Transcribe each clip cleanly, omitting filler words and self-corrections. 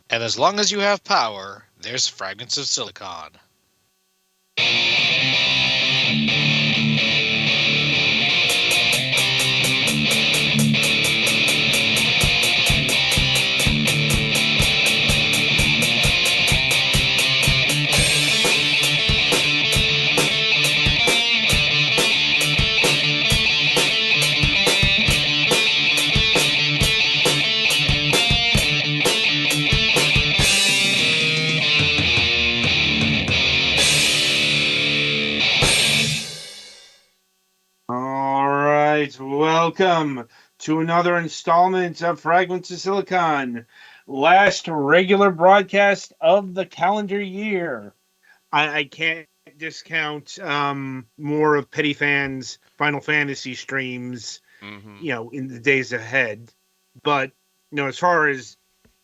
And as long as you have power, there's Fragments of Silicon. All right, welcome to another installment of Fragments of Silicon. Last regular broadcast of the calendar year. I can't discount more of Petty Fans' Final Fantasy streams, Mm-hmm. in the days ahead. But as far as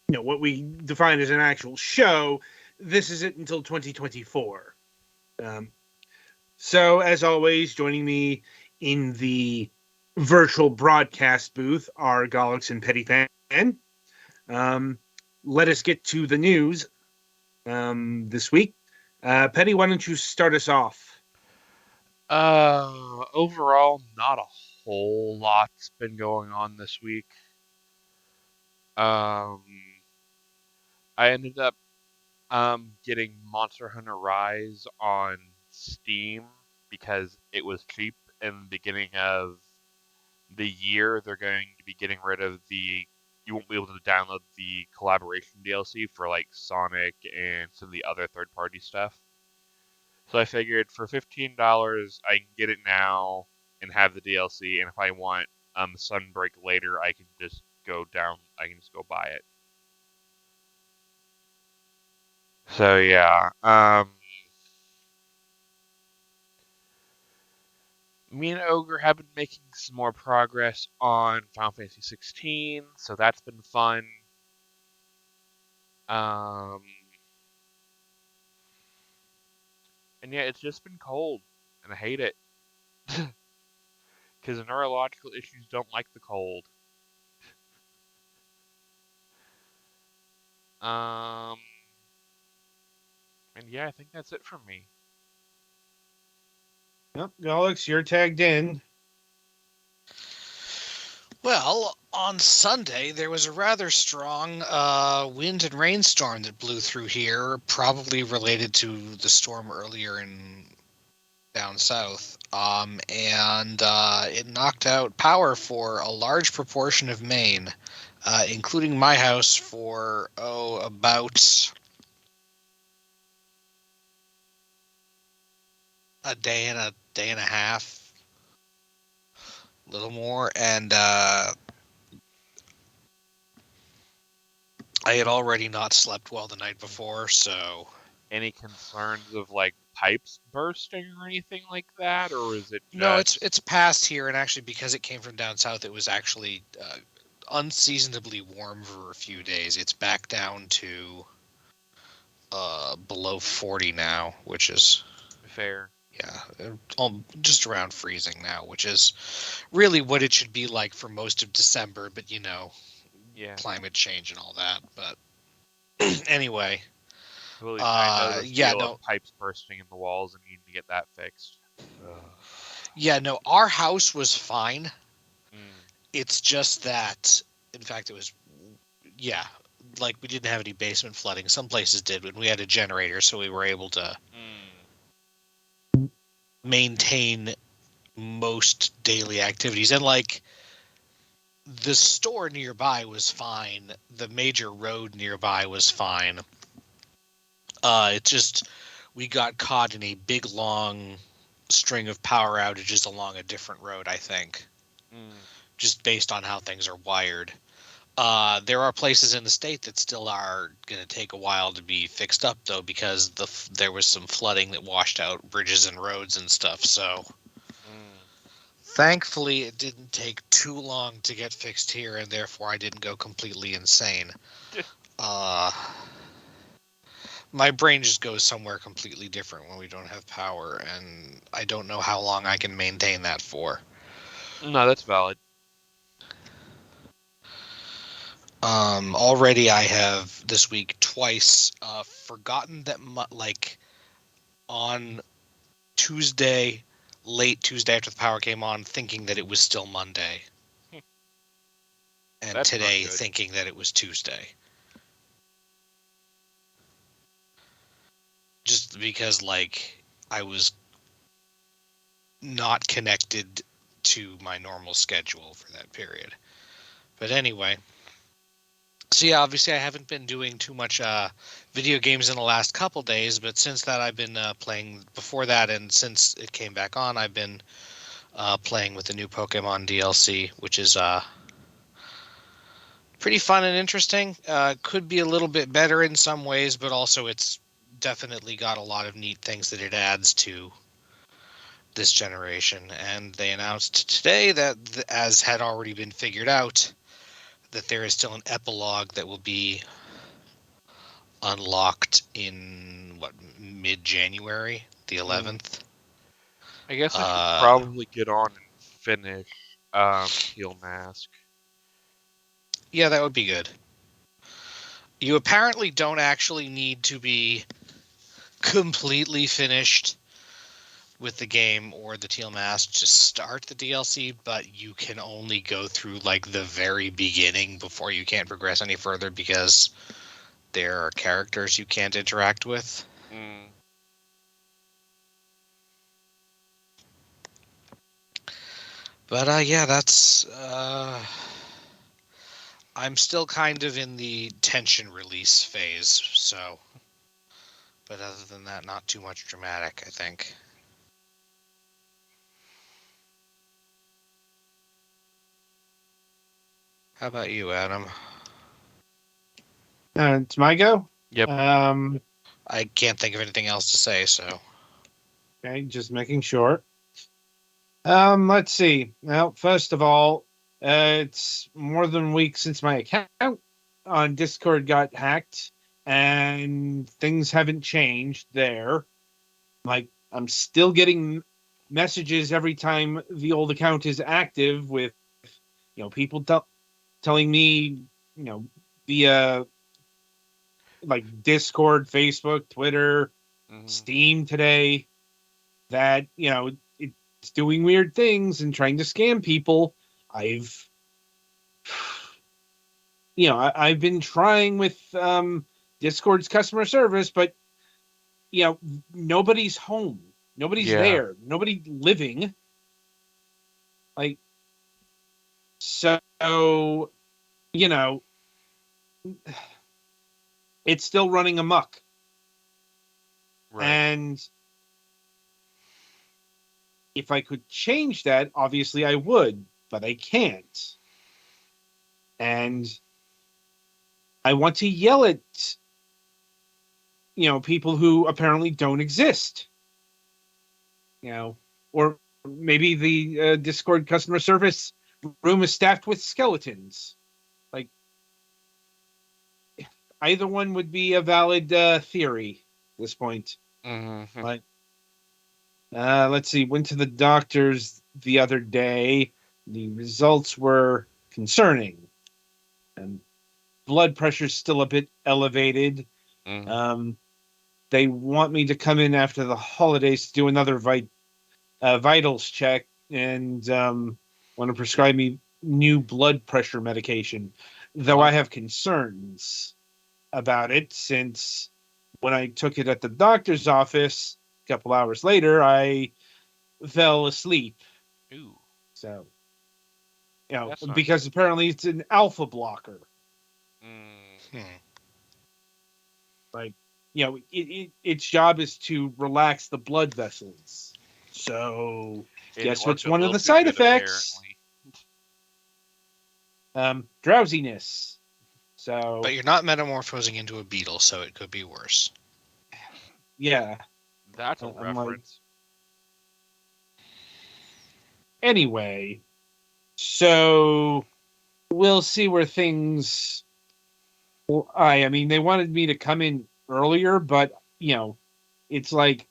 what we define as an actual show, this is it until 2024. Um, So, as always, joining me in the virtual broadcast booth are Galax and Petty Fan. Um, let us get to the news this week. Petty, why don't you start us off? Overall, not a whole lot's been going on this week. Um, I ended up getting Monster Hunter Rise on Steam because it was cheap in the beginning of the year. They're going to be getting rid of you won't be able to download the collaboration DLC for like Sonic and some of the other third-party stuff. So I figured for $15 I can get it now and have the DLC, and if I want Sunbreak later, I can just go buy it. So yeah, me and Ogre have been making some more progress on Final Fantasy 16, so that's been fun. Um, and yeah, it's just been cold, and I hate it because the neurological issues don't like the cold. Um, and yeah, I think that's it from me. Yep, Galax, you're tagged in. Well, on Sunday, there was a rather strong wind and rainstorm that blew through here, probably related to the storm earlier in down south. And it knocked out power for a large proportion of Maine, including my house for, about a day and a half, a little more. And I had already not slept well the night before, so Any concerns of like pipes bursting or anything like that, or is it no, it's just past here, and actually because it came from down south, it was actually unseasonably warm for a few days. It's back down to below 40 now, which is fair? yeah, just around freezing now, which is really what it should be like for most of December. But Yeah, climate change and all that. But anyway, completely fine. I know the yeah, feel of no, pipes bursting in the walls and needing to get that fixed. Ugh. yeah, no, our house was fine. Mm, It's just that, in fact, it was yeah, like we didn't have any basement flooding. Some places did, when we had a generator, so we were able to mm, maintain most daily activities. And like the store nearby was fine, the major road nearby was fine. It just we got caught in a big long string of power outages along a different road, I think, mm. just based on how things are wired. There are places in the state that still are going to take a while to be fixed up, though, because there was some flooding that washed out bridges and roads and stuff. So Mm. thankfully, it didn't take too long to get fixed here, and therefore I didn't go completely insane. Uh, my brain just goes somewhere completely different when we don't have power, and I don't know how long I can maintain that for. No, that's valid. Already I have this week twice forgotten that on Tuesday, late Tuesday after the power came on, thinking that it was still Monday, and That's not today good. thinking that it was Tuesday. Just because I was not connected to my normal schedule for that period. But anyway, so yeah, obviously I haven't been doing too much video games in the last couple days, but since that I've been playing before that, and since it came back on, I've been playing with the new Pokemon DLC, which is pretty fun and interesting. Could be a little bit better in some ways, but also it's definitely got a lot of neat things that it adds to this generation. And they announced today that, as had already been figured out, that there is still an epilogue that will be unlocked in mid-January, the Mm. 11th. I guess I should Uh, probably get on and finish Teal Mask. yeah, that would be good. You apparently don't actually need to be completely finished with the game or the Teal Mask to start the DLC, but you can only go through the very beginning before you can't progress any further because there are characters you can't interact with. Mm. But yeah, that's I'm still kind of in the tension release phase, so but other than that, not too much dramatic, I think. How about you, Adam? It's my go. Yep. I can't think of anything else to say, so Okay, just making sure. Let's see. Well, first of all, it's more than a week since my account on Discord got hacked, and things haven't changed there. Like, I'm still getting messages every time the old account is active with, people telling me, you know, via like Discord, Facebook, Twitter, Hmm. Steam today that, it's doing weird things and trying to scam people. I've, I've been trying with Discord's customer service, but, nobody's home. Nobody's Yeah. there. Nobody living. Like, so, you know, it's still running amok. Right. And if I could change that, obviously I would, but I can't. And I want to yell at, people who apparently don't exist, or maybe the Discord customer service room is staffed with skeletons. Like, either one would be a valid theory at this point. Hmm. Like, let's see, went to the doctor's the other day. The results were concerning, and blood pressure's still a bit elevated. Hmm. Um, they want me to come in after the holidays to do another vitals check, and want to prescribe me new blood pressure medication. Though I Awesome. have concerns about it, since when I took it at the doctor's office a couple hours later, I fell asleep. Ooh, So, that's not because good. apparently it's an alpha blocker. Mm. hmm. Like, its job is to relax the blood vessels. So, It guess what's worked a one of little the too side good, effects? apparently. Drowsiness. But So, you're not metamorphosing into a beetle, so it could be worse. yeah, That's a I'm like, reference. anyway. So, we'll see where things. Well, I mean, they wanted me to come in earlier, but it's like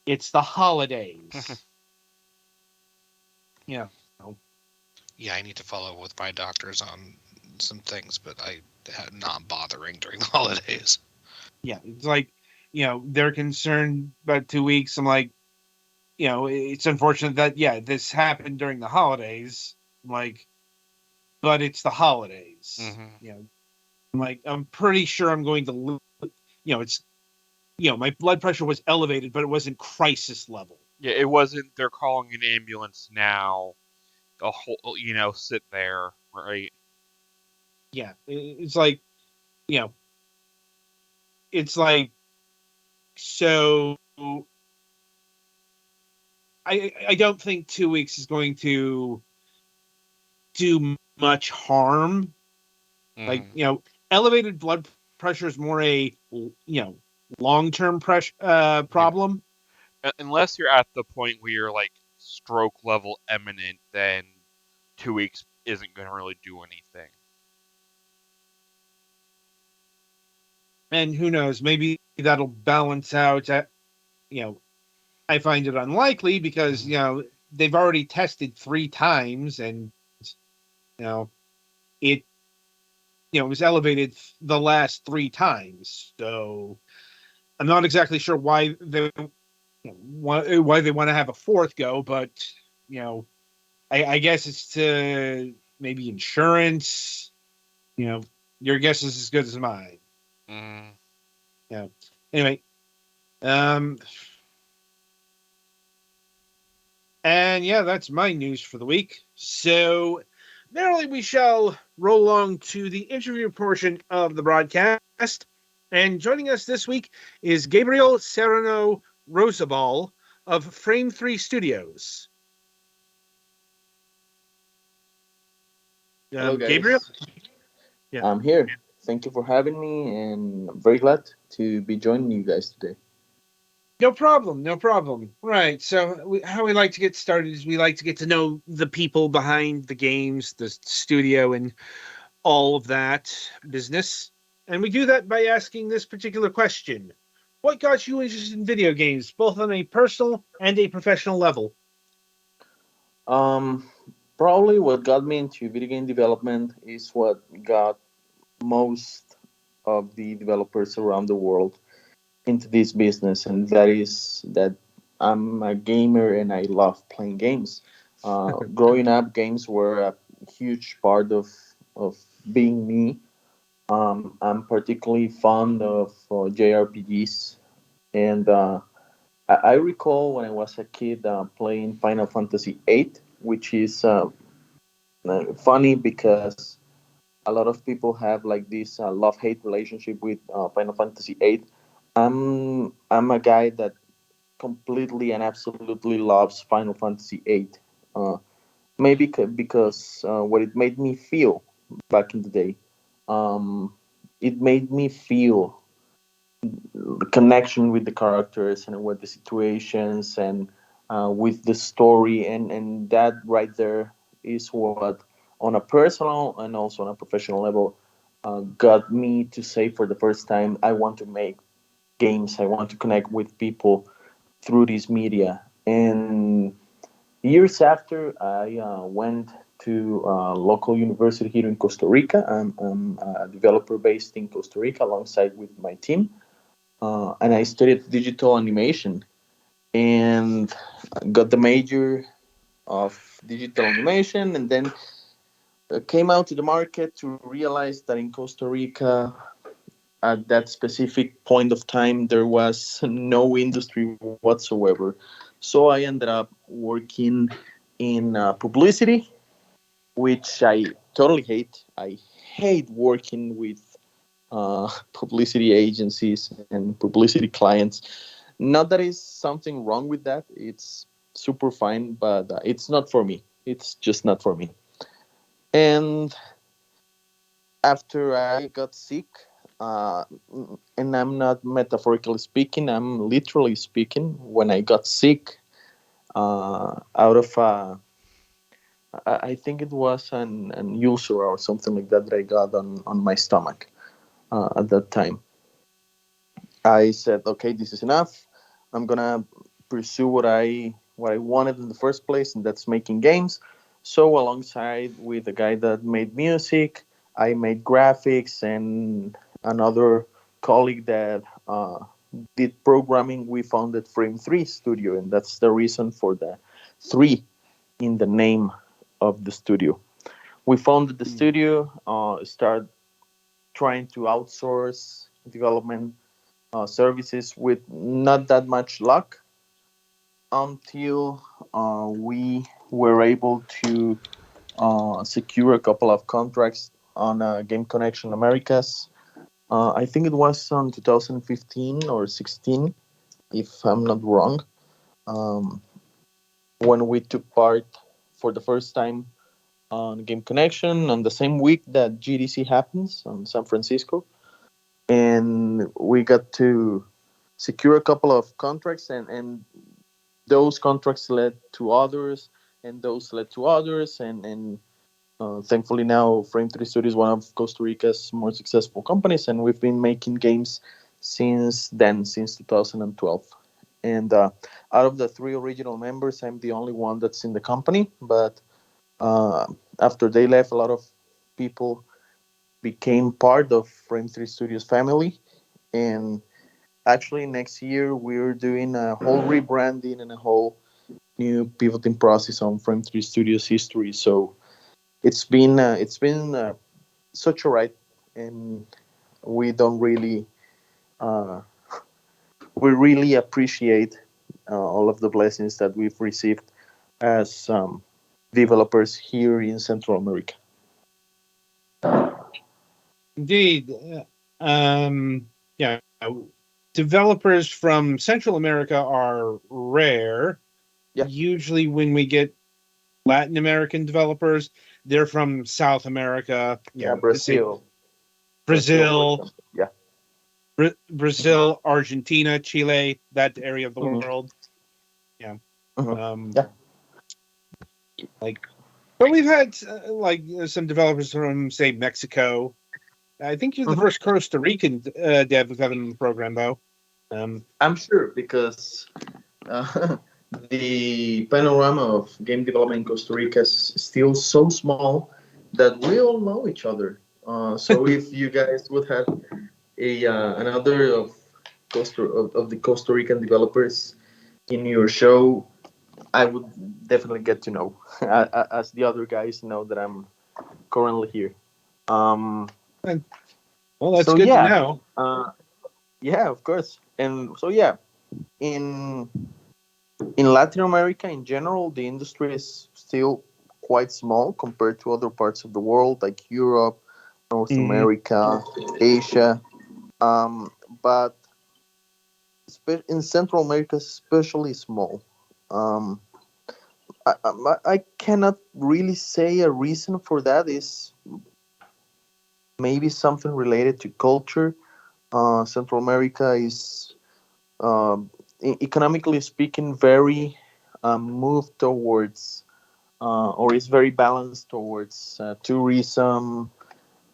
it's the holidays. You know, Yeah, I need to follow up with my doctors on some things, but I had not bothering during the holidays. Yeah, it's like, they're concerned about 2 weeks. I'm like, it's unfortunate that, yeah, this happened during the holidays. I'm like, but it's the holidays. Hmm. I'm like, I'm pretty sure I'm going to, it's, my blood pressure was elevated, but it wasn't crisis level. Yeah, it wasn't. They're calling an ambulance now. A whole, sit there, right? Yeah, it's like, you know, it's like, so I don't think 2 weeks is going to do much harm. Like, Hmm. elevated blood pressure is more a, long term pressure Yeah. problem. Unless you're at the point where you're like stroke level imminent, then 2 weeks isn't going to really do anything. And who knows, maybe that'll balance out. You know, I find it unlikely because, Hmm. they've already tested 3 times, and, it, it was elevated the last 3 times. So I'm not exactly sure why they want to have a fourth go, but, you know, I guess it's to maybe insurance. You know, your guess is as good as mine. Hmm. Yeah. Anyway, um, and yeah, that's my news for the week. So, narrowly, we shall roll along to the interview portion of the broadcast. And joining us this week is Gabriel Serrano Rosabal of Frame 3 Studios. Hello, Gabriel? guys. Yeah. I'm here. Thank you for having me, and I'm very glad to be joining you guys today. No problem. No problem. Right. So, how we like to get started is we like to get to know the people behind the games, the studio, and all of that business. And we do that by asking this particular question: what got you interested in video games, both on a personal and a professional level? Um, Probably what got me into video game development is what got most of the developers around the world into this business, and that is that I'm a gamer and I love playing games. Growing up, games were a huge part of being me. I'm particularly fond of JRPGs, and I recall when I was a kid playing Final Fantasy VIII, which is funny because a lot of people have like this love hate relationship with Final Fantasy VIII. I'm a guy that completely and absolutely loves Final Fantasy VIII. Uh, Maybe because what it made me feel back in the day, um, it made me feel the connection with the characters and with the situations and with the story, and that right there is what on a personal and also on a professional level got me to say for the first time I want to make games. I want to connect with people through this media. And years after, I went to a local university here in Costa Rica. I'm a developer based in Costa Rica alongside with my team, and I studied digital animation and got the major of digital animation, and then came out to the market to realize that in Costa Rica at that specific point of time there was no industry whatsoever. So I ended up working in publicity, which I totally hate. I hate working with publicity agencies and publicity clients. Not that is something wrong with that. It's super fine, but it's not for me. It's just not for me. And after I got sick, uh, and I'm not metaphorically speaking, I'm literally speaking. When I got sick, out of I think it was an ulcer or something like that that I got on my stomach at that time. I said, okay, this is enough. I'm gonna pursue what I wanted in the first place, and that's making games. So alongside with the guy that made music, I made graphics, and another colleague that did programming. We founded Frame 3 Studio, and that's the reason for the 3 in the name of the studio. We founded the Mm. studio, started trying to outsource development services with not that much luck until we were able to secure a couple of contracts on Game Connection Americas. I think it was on 2015 or 16, if I'm not wrong, um, when we took part for the first time on Game Connection on the same week that GDC happens on San Francisco. And we got to secure a couple of contracts, and those contracts led to others, and those led to others, and thankfully now Frame 3 Studio is one of Costa Rica's more successful companies, and we've been making games since then, since 2012. And out of the three original members, I'm the only one that's in the company. But uh, after they left, a lot of people became part of Frame 3 Studios family. And actually, next year we're doing a whole rebranding and a whole new pivoting process on Frame 3 Studios history. So it's been such a ride, and we don't really uh, we really appreciate all of the blessings that we've received as developers here in Central America. Indeed. Yeah, developers from Central America are rare. Yeah, Usually, when we get Latin American developers, they're from South America. yeah, Say Brazil, for Brazil, example. Yeah. Brazil, Argentina, Chile, that area of the Hmm. world. Yeah. Hmm. Um, Yeah. like, but we've had some developers from, say, Mexico. I think you're the Hmm. first Costa Rican dev we've had in the program, though. Um, I'm sure because uh, the panorama of game development in Costa Rica is still so small that we all know each other. So if you guys would have a another of the Costa Rican developers in your show, I would definitely get to know, as the other guys know that I'm currently here. Um, and, well, that's so good to yeah, know. uh, yeah, of course, and so yeah, in in Latin America in general, the industry is still quite small compared to other parts of the world, like Europe, North Hmm. America, Asia. Um, but in Central America, especially small. Um, I cannot really say a reason for that. Is maybe something related to culture. Central America is, economically speaking, very moved towards, or is very balanced towards tourism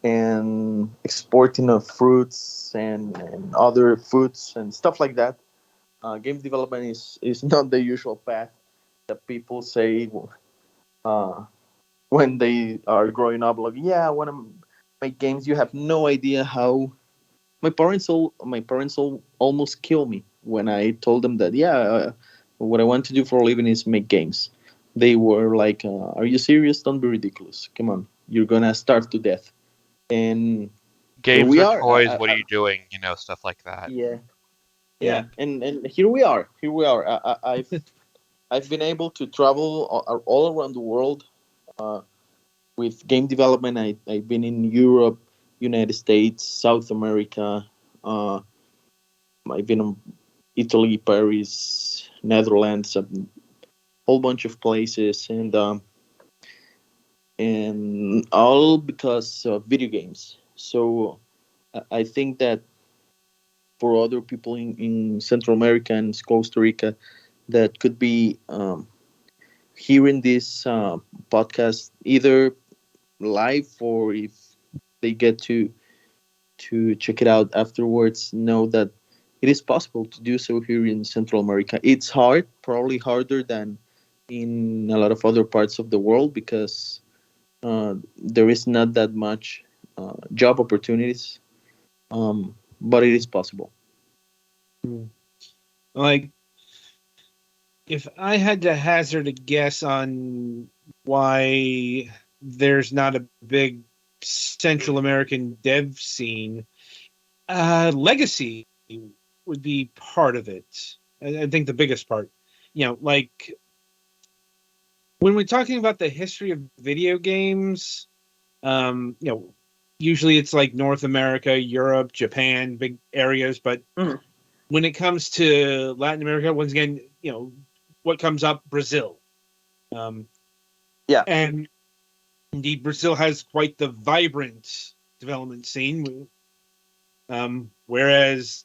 and exporting of fruits and other foods and stuff like that. Game development is not the usual path that people say uh, when they are growing up. Like, yeah, I want to make games. You have no idea how my parents almost kill me when I told them that, yeah, what I want to do for a living is make games. They were like, "Are you serious? Don't be ridiculous. Come on, you're gonna starve to death." And here Games we or are. toys? What are you doing? Stuff like that. Yeah, Yeah. yeah, and here we are. Here we are. I've been able to travel all around the world uh, with game development. I've been in Europe, United States, South America. Uh, I've been in Italy, Paris, Netherlands, a whole bunch of places, and all because of video games. So I think that for other people in Central America and Costa Rica that could be hearing this podcast either live, or if they get to check it out afterwards, know that it is possible to do so here in Central America. It's hard, probably harder than in a lot of other parts of the world, because there is not that much job opportunities. But it is possible. Hmm. Like, if I had to hazard a guess on why there's not a big Central American dev scene, legacy would be part of it. I think the biggest part. Like when we're talking about the history of video games, usually it's like North America, Europe, Japan, big areas. But Mm, when it comes to Latin America, once again, what comes up? Brazil. Um, yeah. and indeed, Brazil has quite the vibrant development scene. Whereas,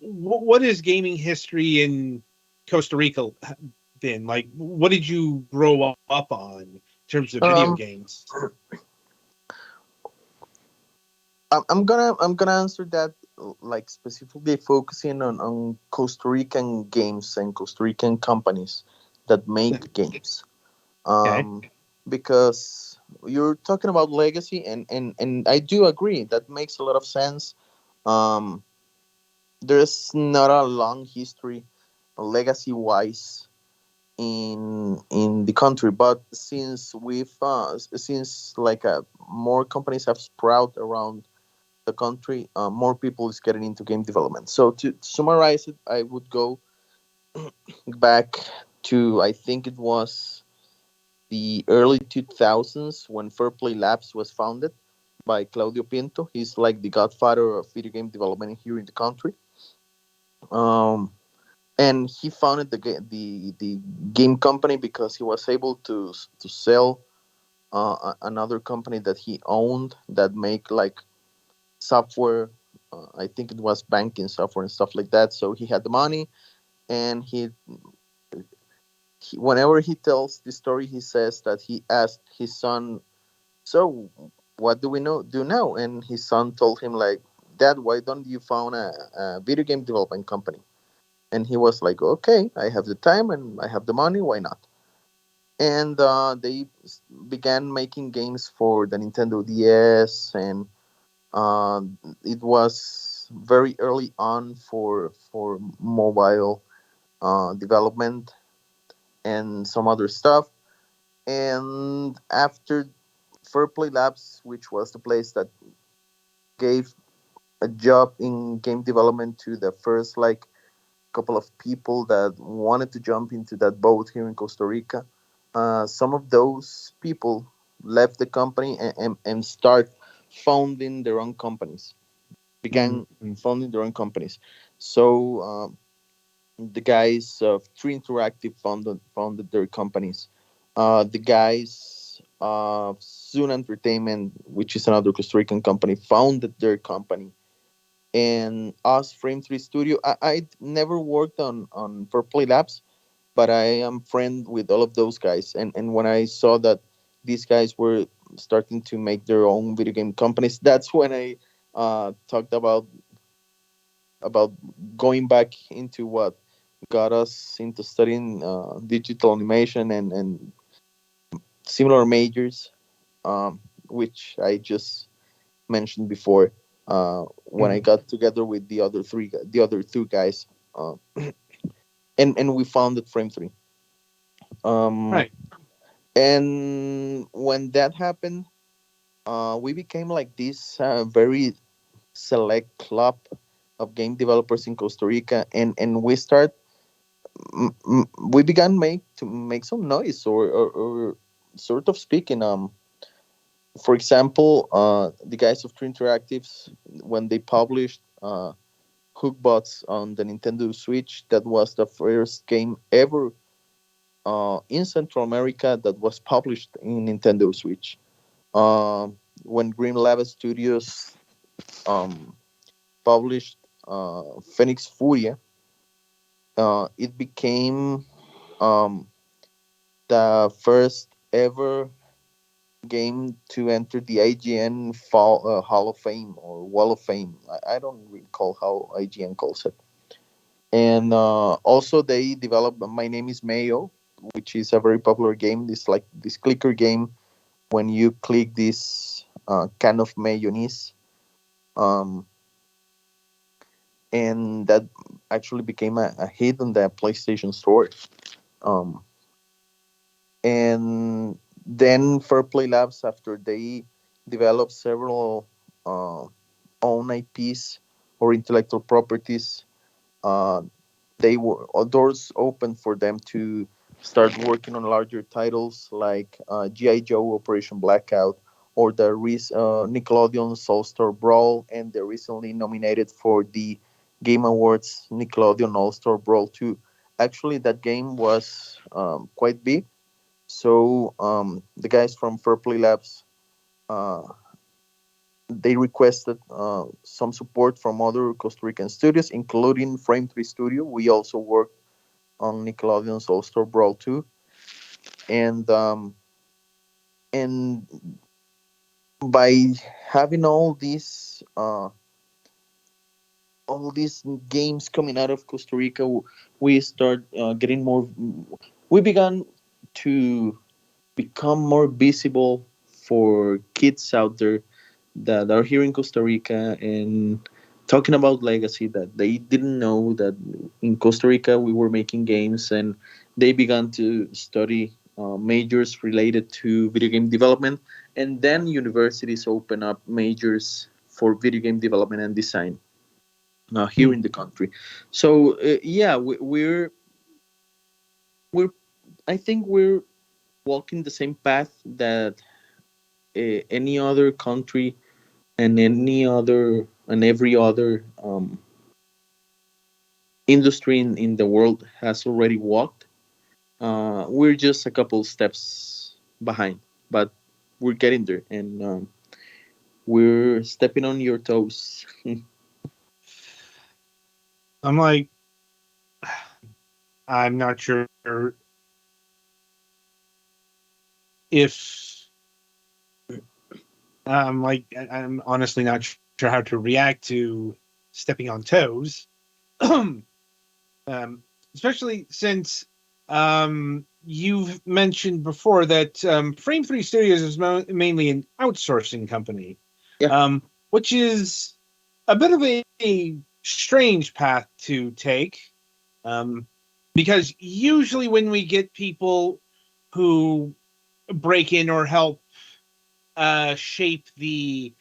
what is gaming history in Costa Rica been like? What did you grow up on in terms of video Um, games? I'm gonna answer that like specifically focusing on Costa Rican games and Costa Rican companies that make games. Okay. Because you're talking about legacy, and I do agree that makes a lot of sense. Um, there's not a long history, legacy wise, in the country, but since like more companies have sprout around the country, more people is getting into game development. So to summarize it, I would go back to, I think it was the early 2000s when Fairplay Labs was founded by Claudio Pinto. He's like the godfather of video game development here in the country. Um, and he founded the game company because he was able to sell another company that he owned that make like software. I think it was banking software and stuff like that. So he had the money, and whenever he tells the story, he says that he asked his son, "So, what do we know do now?" And his son told him like, "Dad, why don't you found a video game development company?" And he was like, "Okay, I have the time and I have the money. Why not?" And they began making games for the Nintendo DS, and it was very early on for mobile development and some other stuff. And after Fairplay Labs, which was the place that gave a job in game development to the first like couple of people that wanted to jump into that boat here in Costa Rica. Some of those people left the company and start founding their own companies, began Mm-hmm. founding their own companies. So the guys of Tree Interactive founded their companies. The guys of Zoom Entertainment, which is another Costa Rican company, founded their company. And us, Frame 3 Studio, I never worked on for Play Labs, but I am friend with all of those guys. And when I saw that these guys were starting to make their own video game companies, that's when I talked about going back into what got us into studying digital animation and similar majors, which I just mentioned before. When I Mm-hmm. got together with the other two guys, uh, and we founded Frame Three. Um, Right. and when that happened, we became like this very select club of game developers in Costa Rica, and we began make some noise, or sort of speaking. For example, the guys of True Interactives, when they published Hookbots on the Nintendo Switch, that was the first game ever in Central America that was published in Nintendo Switch. When Green Lava Studios um, published Phoenix Furia, it became um, the first ever game to enter the IGN Hall of Fame or Wall of Fame. I don't recall how IGN calls it. And also, they developed My Name is Mayo, which is a very popular game. This like this clicker game when you click this. can of mayonnaise, um, and that actually became a hit on the PlayStation Store. Um, and then Fairplay Labs, after they developed several uh, own IPs or intellectual properties, uh, they were doors open for them to start working on larger titles like GI Joe Operation Blackout or the Nickelodeon's All Star Brawl, and they're recently nominated for the Game Awards Nickelodeon All Star Brawl 2. Actually, that game was quite big, so the guys from Fairplay Labs, uh, they requested some support from other Costa Rican studios, including Frame 3 Studio. We also worked on Nickelodeon's All Star Brawl 2, and and by having all these games coming out of Costa Rica, we start getting more. We began to become more visible for kids out there that are here in Costa Rica and talking about legacy, that they didn't know that in Costa Rica we were making games, and they began to study majors related to video game development, and then universities open up majors for video game development and design here in the country. So yeah, we're I think we're walking the same path that any other country and every other industry in the world has already walked. We're just a couple steps behind, but we're getting there, and we're stepping on your toes. I'm like, I'm not sure if I'm honestly not sure how to react to stepping on toes. Especially since you've mentioned before that Frame 3 Studios is mainly an outsourcing company, Yeah. which is a bit of a strange path to take, um, because usually when we get people who break in or help shape the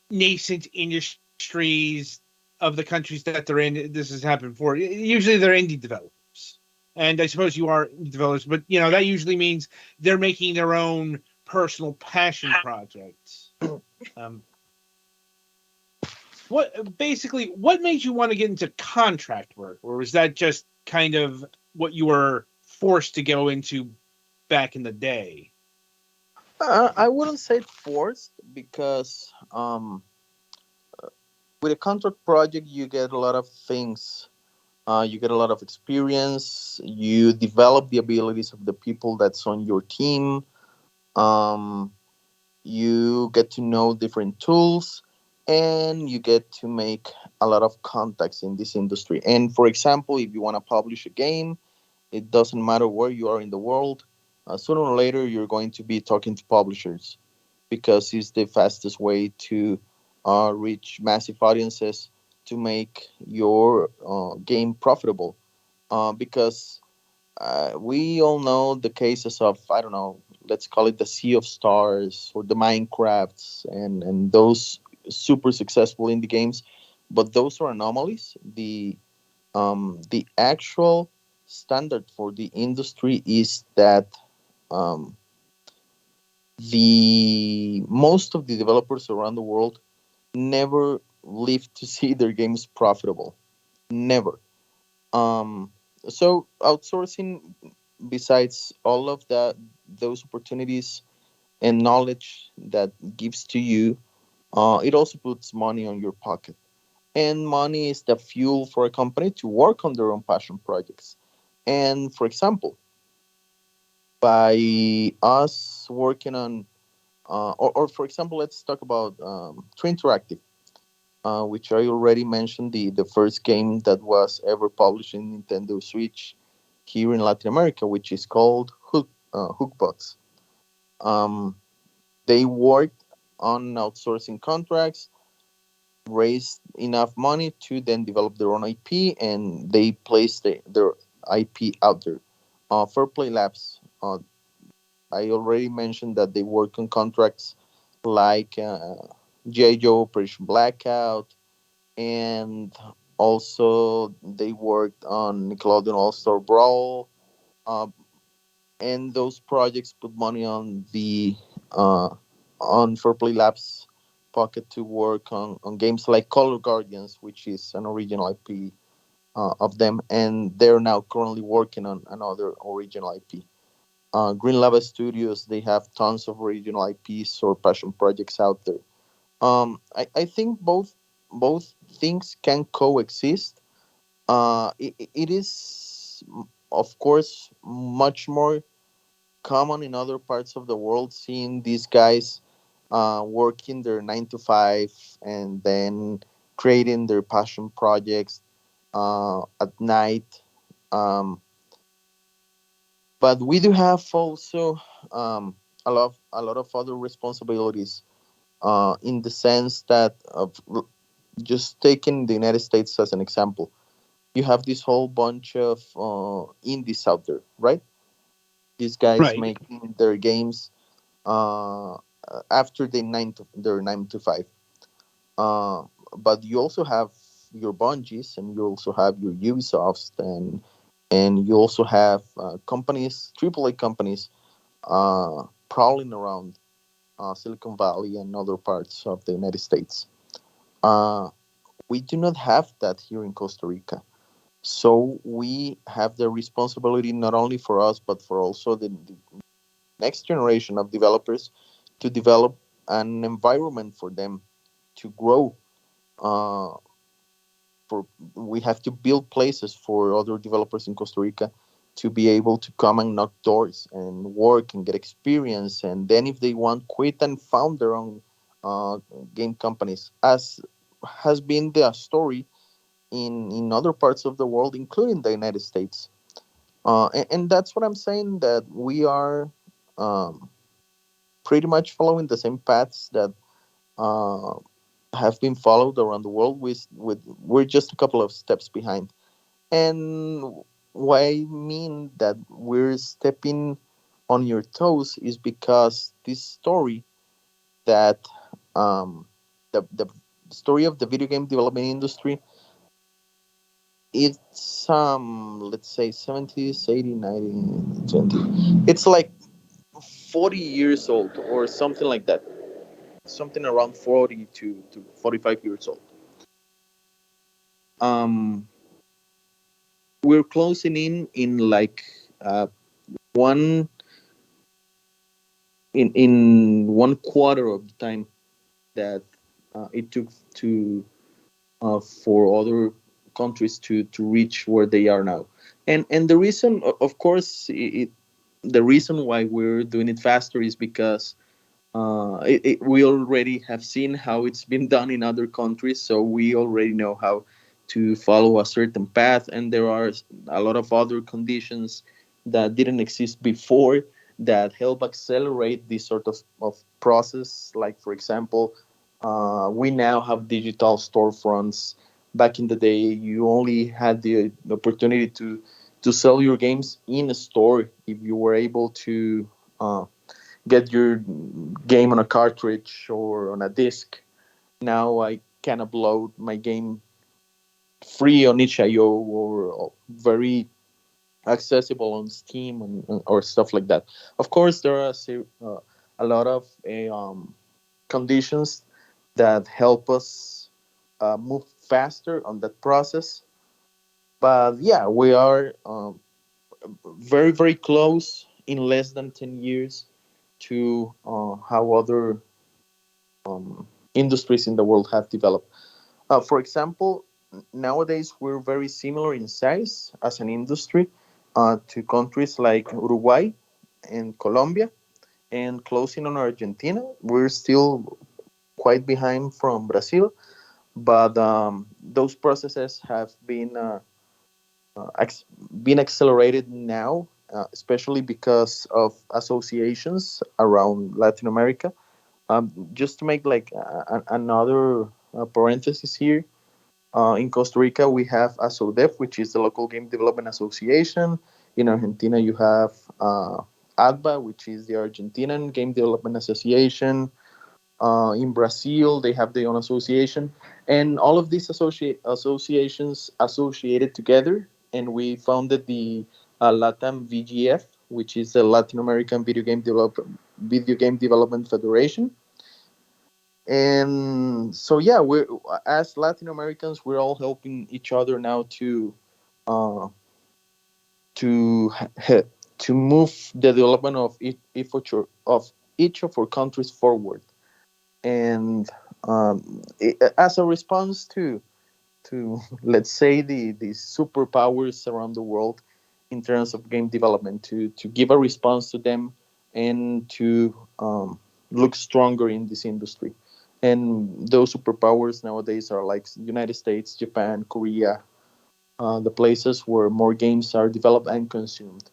nascent industries of the countries that they're in, this has happened before. Usually they're indie developers. And I suppose you are indie developers, but that usually means they're making their own personal passion projects. Um, what made you want to get into contract work, or was that just kind of what you were forced to go into back in the day? I wouldn't say forced because with a contract project you get a lot of things. You get a lot of experience. You develop the abilities of the people that's on your team. Um, you get to know different tools, and you get to make a lot of contacts in this industry. And for example, if you want to publish a game, it doesn't matter where you are in the world. Sooner or later, you're going to be talking to publishers because it's the fastest way to reach massive audiences to make your game profitable. Because we all know the cases of, I don't know, let's call it the Sea of Stars or the Minecrafts and those super successful indie games, but those are anomalies. The actual standard for the industry is that um, the most of the developers around the world never live to see their games profitable. Never. Um, so outsourcing, besides all of that, those opportunities and knowledge that gives to you, it also puts money on your pocket. And money is the fuel for a company to work on their own passion projects. And for example, by us working on, or for example, let's talk about True Interactive, which I already mentioned, the first game that was ever published in Nintendo Switch here in Latin America, which is called Hookbox. Um, They worked on outsourcing contracts, raised enough money to then develop their own IP, and they placed their IP out there. Fair Play Labs, I already mentioned that they work on contracts like G.I. Joe Operation Blackout, and also they worked on Nickelodeon All Star Brawl. Uh, and those projects put money uh, on Fair Play Labs pocket to work on games like Color Guardians, which is an original IP of them, and they're now currently working on another original IP. Green Lava Studios, they have tons of original IPs or passion projects out there. I think both things can coexist. It is, of course, much more common in other parts of the world seeing these guys working their 9 to 5 and then creating their passion projects at night. Um, but we do have also a lot of other responsibilities in the sense that of just taking the United States as an example, you have this whole bunch of indies out there, right? These guys Right. making their games uh, after their 9 to 5. Uh, but you also have your Bungies, and you also have your Ubisofts, and you also have companies, AAA companies, prowling around Silicon Valley and other parts of the United States. Uh, we do not have that here in Costa Rica. So we have the responsibility not only for us, but for also the next generation of developers to develop an environment for them to grow. Uh, for We have to build places for other developers in Costa Rica to be able to come and knock doors and work and get experience, and then if they want, quit and found their own uh, game companies, as has been the story in other parts of the world, including the United States. And that's what I'm saying, that we are um, pretty much following the same paths that uh, have been followed around the world. We're just a couple of steps behind. And what I mean that we're stepping on your toes is because this story that um, the story of the video game development industry, it's let's say 70s, 80, 90, 20. It's like 40 years old or something like that. Something around 40 to 45 years old. Um, we're closing in like one in 1/4 of the time that it took to for other countries to reach where they are now. And the reason, of course, the reason why we're doing it faster is because we already have seen how it's been done in other countries, so we already know how to follow a certain path, and there are a lot of other conditions that didn't exist before that help accelerate this sort of process. Like, for example, we now have digital storefronts. Back in the day, you only had the opportunity to sell your games in a store if you were able to get your game on a cartridge or on a disc. Now I can upload my game free on itch.io or very accessible on Steam or stuff like that. Of course, there are a lot of conditions that help us move faster on that process. But yeah, we are very, very close in less than 10 years to how other industries in the world have developed. For example, nowadays we're very similar in size as an industry to countries like Uruguay and Colombia, and closing on Argentina. We're still quite behind from Brazil, but those processes have been accelerated now, especially because of associations around Latin America. Just to make like another parenthesis here, in Costa Rica, we have ASODEF, which is the local game development association. In Argentina, you have ADBA, which is the Argentinian Game Development Association. In Brazil, they have their own association, and all of these associations associated together, and we founded the LATAM VGF, which is the Latin American Video Game Development Federation. And so yeah, we're as Latin Americans, we're all helping each other now uh, to to move the development of each of our countries forward. And as a response to let's say the superpowers around the world in terms of game development, to give a response to them and to look stronger in this industry. And those superpowers nowadays are like United States, Japan, Korea, the places where more games are developed and consumed.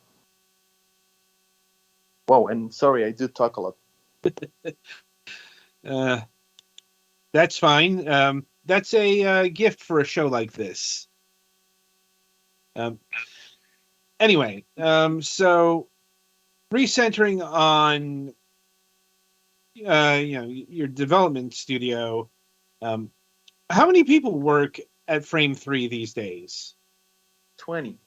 Wow, and sorry, I do talk a lot. Uh, that's fine. That's a gift for a show like this. Um, anyway, so recentering on your development studio, um, how many people work at Frame Three these days? 20.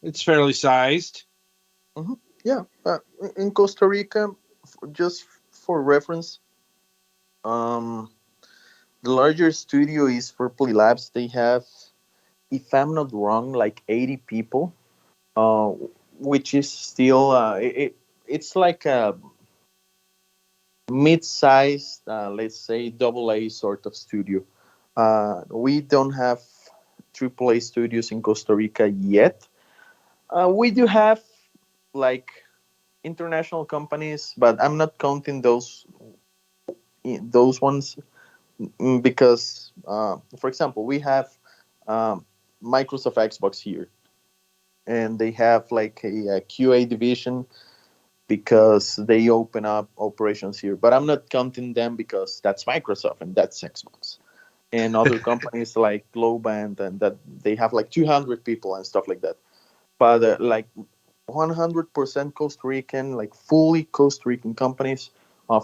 It's fairly sized. Hmm. Yeah, in Costa Rica, just for reference, um, the larger studio is for Play Labs. They have, if I'm not wrong, like 80 people, uh, which is still it's like a mid-sized, let's say double A sort of studio. We don't have triple A studios in Costa Rica yet. We do have like international companies, but I'm not counting those ones, because, for example, we have um, Microsoft Xbox here, and they have like a QA division because they open up operations here. But I'm not counting them because that's Microsoft and that's Xbox. And other companies like Globand, and that they have like 200 people and stuff like that. But like 100% Costa Rican, like fully Costa Rican companies.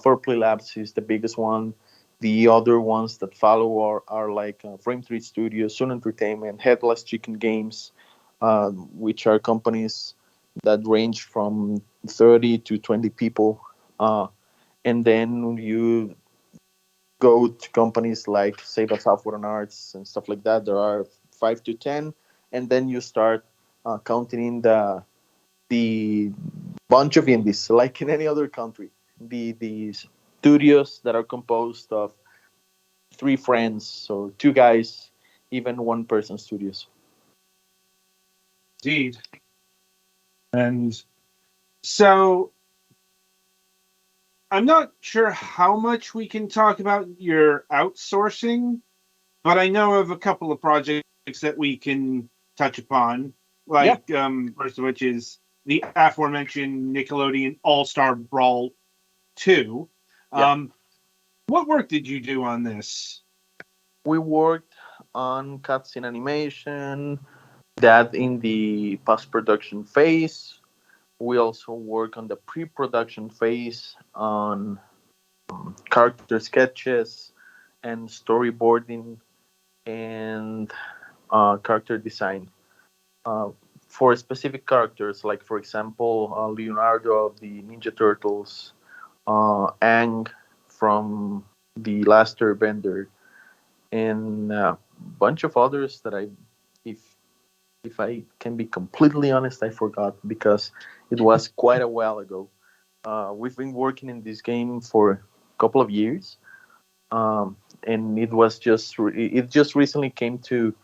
Fairplay Labs is the biggest one. The other ones that follow are like Frame 3 Studios, Sun Entertainment, Headless Chicken Games, which are companies that range from 30 to 20 people. Uh, and then you go to companies like Sega Software and Arts and stuff like that. There are 5 to 10. And then you start counting in the bunch of indies, like in any other country. The studios that are composed of three friends or two guys, even one person studios. Indeed. And so I'm not sure how much we can talk about your outsourcing, but I know of a couple of projects that we can touch upon. Yeah, Like, first of which is the aforementioned Nickelodeon All Star Brawl 2. yeah. Um, what work did you do on this? We worked on cutscene animation, that in the post production phase. We also work on the pre production phase on character sketches and storyboarding and character design. Uh, for specific characters, like for example, Leonardo of the Ninja Turtles, Ang from the Last Airbender, and a bunch of others that if if I can be completely honest, I forgot because it was quite a while ago. We've been working in this game for a couple of years, and it just recently came to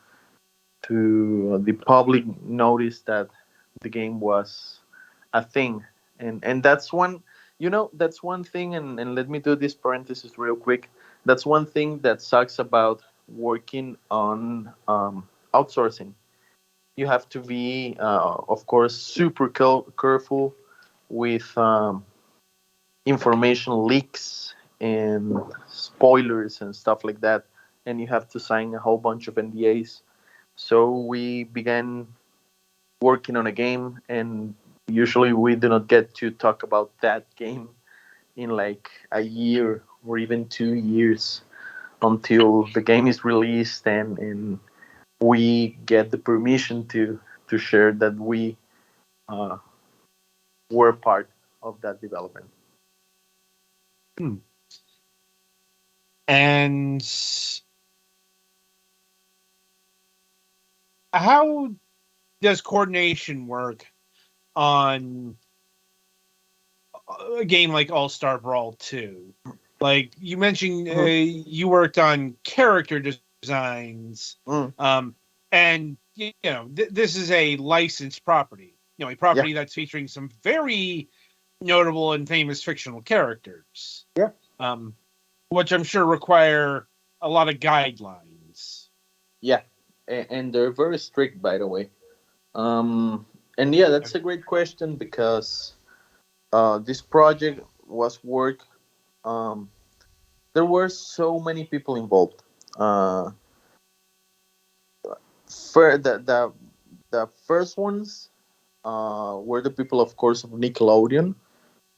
the public notice that the game was a thing. And that's one, that's one thing. And let me do this parenthesis real quick. That's one thing that sucks about working on outsourcing. You have to be, of course, super careful with information leaks and spoilers and stuff like that, and you have to sign a whole bunch of NDAs. So we began working on a game, and usually we do not get to talk about that game in like a year or even 2 years until the game is released, and we get the permission to share that we uh, were part of that development. Hmm. And how does coordination work on a game like All Star Brawl 2? Like you mentioned, Mhm. you worked on character designs, Mm, and this is a licensed property. A yeah, property that's featuring some very notable and famous fictional characters, yeah, um, which I'm sure require a lot of guidelines. yeah, and they're very strict, by the way. And yeah, that's a great question because this project was work. Um, there were so many people involved. Uh, for the first ones were the people, of course, of Nickelodeon,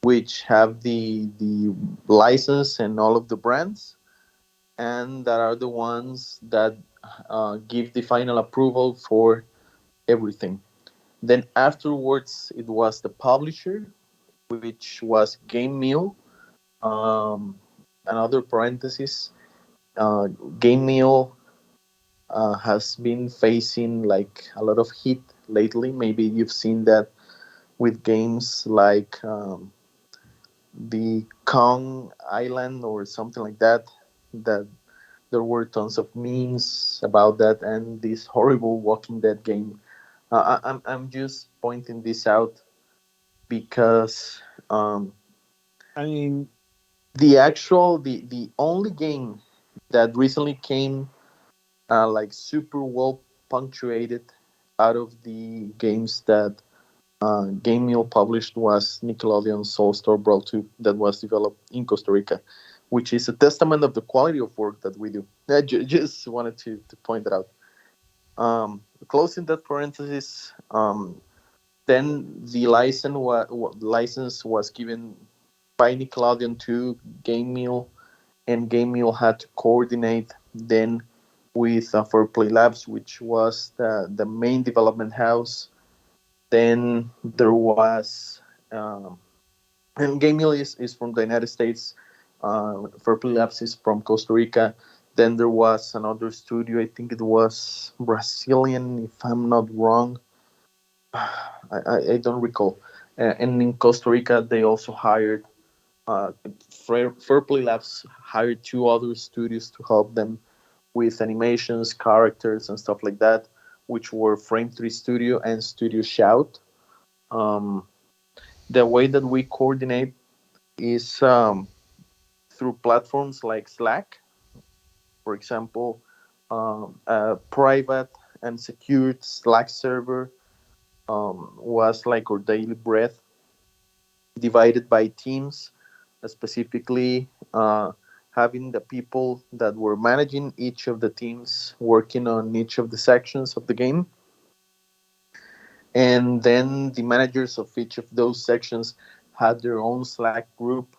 which have the license and all of the brands, and that are the ones that give the final approval for everything. Then afterwards, it was the publisher, which was Game Meal. Um, Another parenthesis, uh, Game Meal has been facing like a lot of heat lately. Maybe you've seen that with games like the Kong Island or something like that. That there were tons of memes about that and this horrible Walking Dead game. I'm just pointing this out because I mean, the only game that recently came like super well punctuated out of the games that Game Meal published was Nickelodeon's Soul Store Brawl 2 that was developed in Costa Rica, which is a testament of the quality of work that we do. I just wanted to point that out. Closing that parenthesis, then the license was given by Nickelodeon to Game Meal, and Game Meal had to coordinate then with for Play Labs, which was the main development house. Then there was, and Game Meal is from the United States. For Play Labs is from Costa Rica. Then there was another studio. I think it was Brazilian, if I'm not wrong. I don't recall. And in Costa Rica, they also hired Fairplay Labs hired two other studios to help them with animations, characters, and stuff like that, which were Frame 3 Studio and Studio Shout. Um, the way that we coordinate is through platforms like Slack, for example, a private and secured Slack server was like our daily bread, divided by teams, specifically having the people that were managing each of the teams working on each of the sections of the game, and then the managers of each of those sections had their own Slack group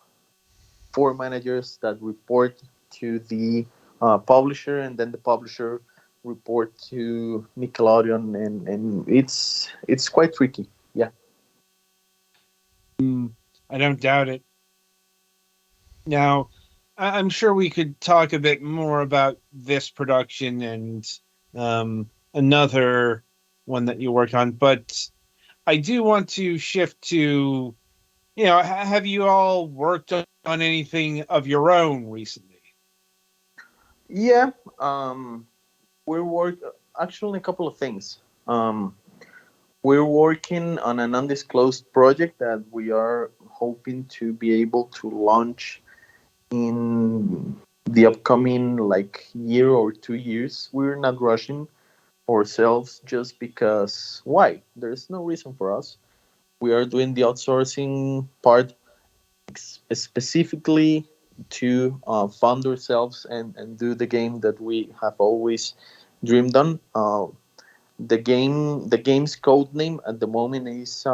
for managers that report to the publisher, and then the publisher report to Nickelodeon, and it's quite tricky. Yeah. mm, I don't doubt it. Now, I'm sure we could talk a bit more about this production and another one that you worked on, but I do want to shift to, have you all worked on anything of your own recently? Yeah. We're work actually a couple of things. Um, we're working on an undisclosed project that we are hoping to be able to launch in the upcoming like year or 2 years. We're not rushing ourselves just because why? There's no reason for us. We are doing the outsourcing part specifically to fund ourselves and do the game that we have always dreamed on. The game's code name at the moment is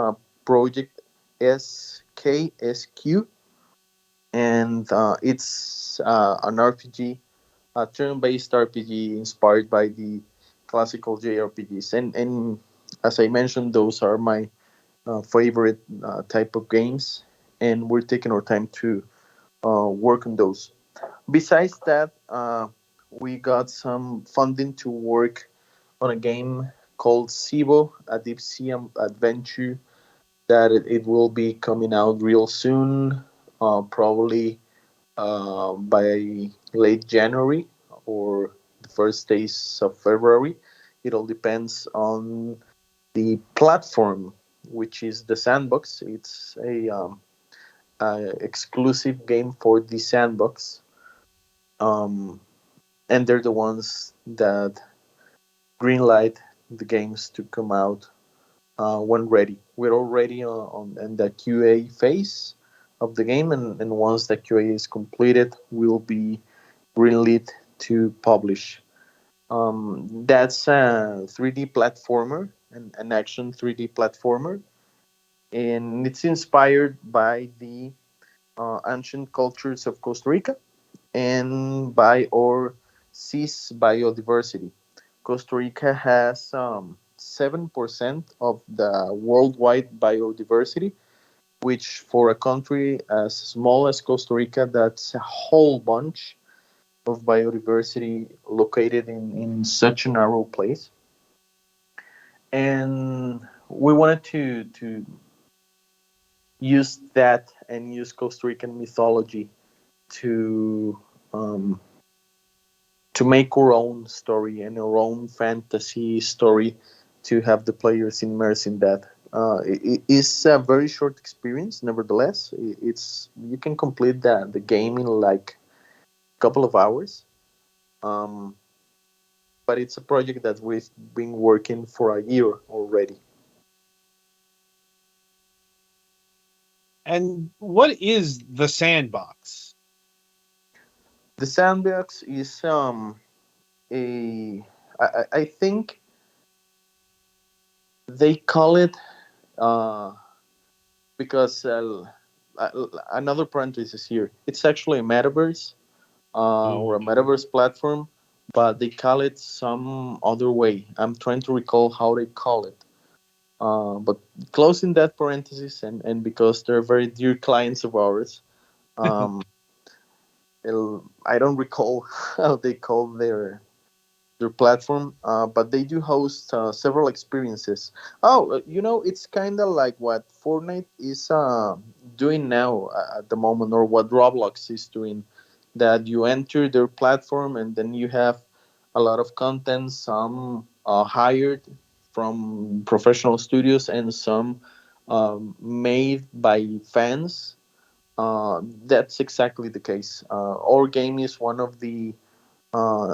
Project SKSQ, and it's an RPG, a turn-based RPG inspired by the classical JRPGs. And as I mentioned, those are my favorite type of games, and we're taking our time to work on those. Besides that, we got some funding to work on a game called Sibo, a deep sea adventure that it will be coming out real soon, probably by late January or the first days of February. It all depends on the platform, which is the Sandbox. It's a exclusive game for the Sandbox, um, and they're the ones that greenlight the games to come out when ready. We're already on in the QA phase of the game, and once the QA is completed, we'll be greenlit to publish. That's a 3D platformer, an action 3D platformer, and it's inspired by the ancient cultures of Costa Rica and by our sea's biodiversity. Costa Rica has 7% of the worldwide biodiversity, which for a country as small as Costa Rica, that's a whole bunch of biodiversity located in such a narrow place. And we wanted to use that and use Costa Rican mythology to um, to make our own story and our own fantasy story to have the players immersed in that. It is a very short experience, nevertheless. It's you can complete the game in like a couple of hours. Um, but it's a project that we've been working for a year already. And what is the sandbox? The sandbox is a I think they call it uh, because another parenthesis here. It's actually a metaverse or a Ooh. metaverse platform, but they call it some other way. I'm trying to recall how they call it. But closing that parenthesis, and because they're very dear clients of ours, um, I don't recall how they call their platform, but they do host several experiences. Oh, it's kind of like what Fortnite is doing now at the moment, or what Roblox is doing. That you enter their platform and then you have a lot of content, some hired from professional studios and some made by fans. That's exactly the case. Our game is one of the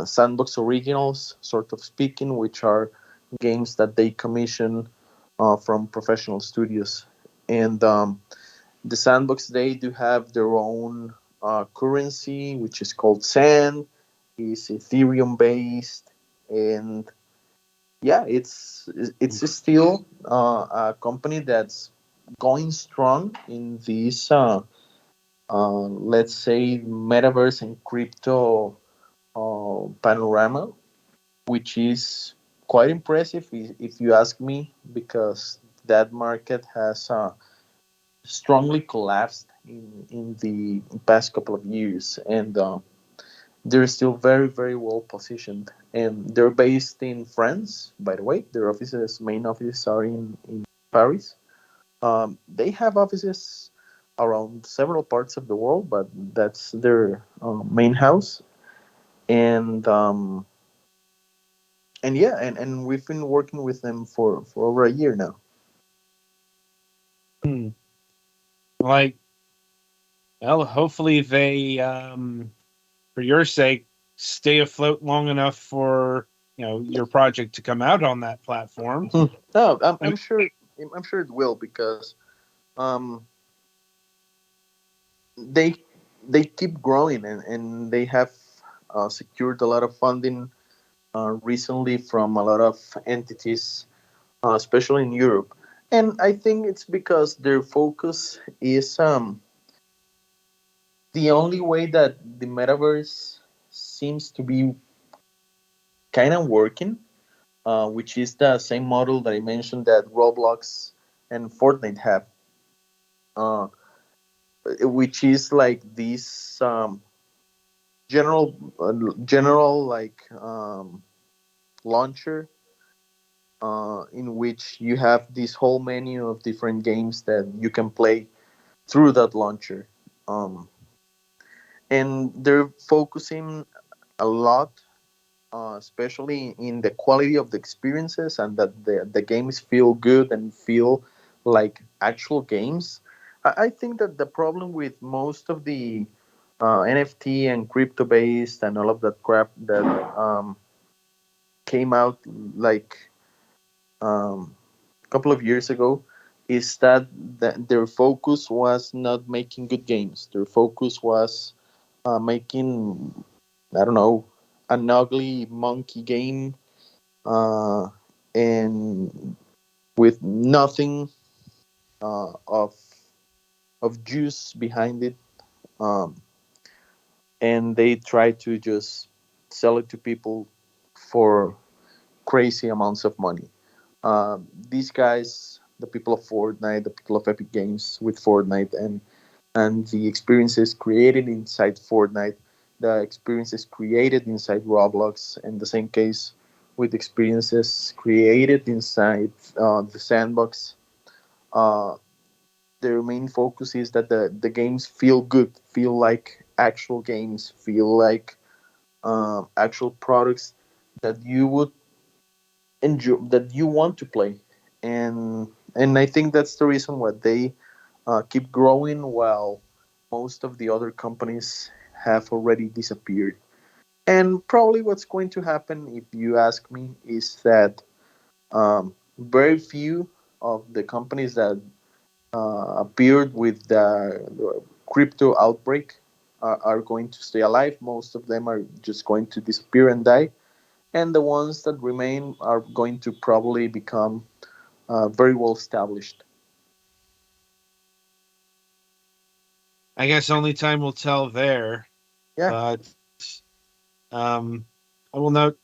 sandbox originals, sort of speaking, which are games that they commission from professional studios. And the sandbox, they do have their own currency, which is called Sand. It's Ethereum based, and yeah, it's still a company that's going strong in this let's say metaverse and crypto panorama, which is quite impressive if you ask me, because that market has strongly collapsed in the past couple of years, and they're still very, very well positioned. And they're based in France, by the way. Their main offices are in Paris. They have offices around several parts of the world, but that's their main house. And yeah, and we've been working with them for over a year now. Hmm. Like, well, hopefully they, for your sake, stay afloat long enough for your project to come out on that platform. No, I I'm sure it will, because um, they they keep growing, and they have secured a lot of funding recently from a lot of entities, especially in Europe. And I think it's because their focus is the only way that the metaverse seems to be kind of working, which is the same model that I mentioned that Roblox and Fortnite have, uh, which is like this general general like launcher, in which you have this whole menu of different games that you can play through that launcher. Um, and they're focusing a lot, especially in the quality of the experiences, and that the games feel good and feel like actual games. I think that the problem with most of the NFT and crypto based and all of that crap that came out like a couple of years ago is that their focus was not making good games. Their focus was making, I don't know, an ugly monkey game, uh, and with nothing of juice behind it. Um, and they try to just sell it to people for crazy amounts of money. These guys, the people of Fortnite, the people of Epic Games with Fortnite, and the experiences created inside Fortnite, the experiences created inside Roblox, and the same case with experiences created inside the sandbox. Uh, their main focus is that the games feel good, feel like actual games, feel like actual products that you would enjoy, that you want to play. And I think that's the reason why they keep growing while most of the other companies have already disappeared. And probably what's going to happen, if you ask me, is that very few of the companies that appeared with the crypto outbreak are going to stay alive. Most of them are just going to disappear and die. And the ones that remain are going to probably become very well established. I guess only time will tell there. Yeah, But um, I will note,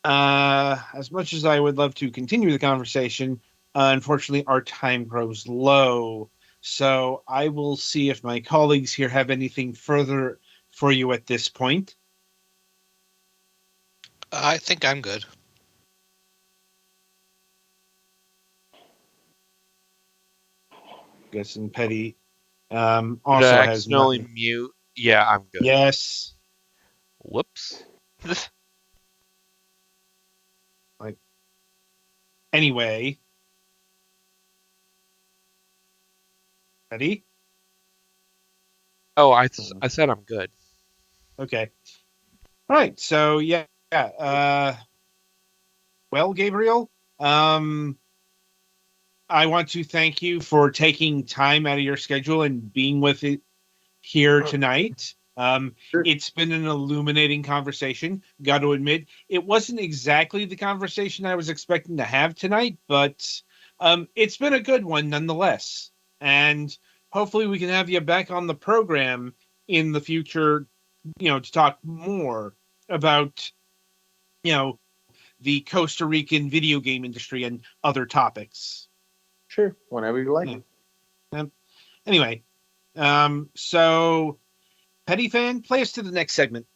as much as I would love to continue the conversation, unfortunately, our time grows low. So I will see if my colleagues here have anything further for you at this point. I think I'm good. Guessing Petty Did also I has accidentally nothing. mute? Yeah, I'm good. Yes. Whoops. Like anyway, Petty. Oh, I said I'm good. Okay. All right. So yeah. Well, Gabriel. Um, I want to thank you for taking time out of your schedule and being with it here tonight. sure. It's been an illuminating conversation. Got to admit, it wasn't exactly the conversation I was expecting to have tonight, but it's been a good one nonetheless. And hopefully, we can have you back on the program in the future, to talk more about, the Costa Rican video game industry and other topics. Sure, whenever you like. Yeah. Um, anyway, so Petty fan, play us to the next segment.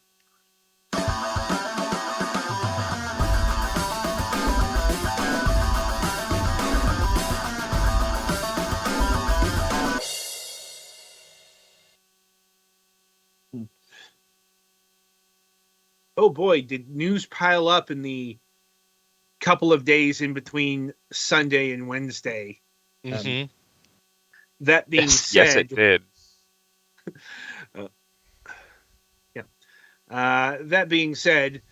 Oh boy, did news pile up in the couple of days in between Sunday and Wednesday. Um, Hmm. that being Yes, it said, did. uh, yeah. That being said,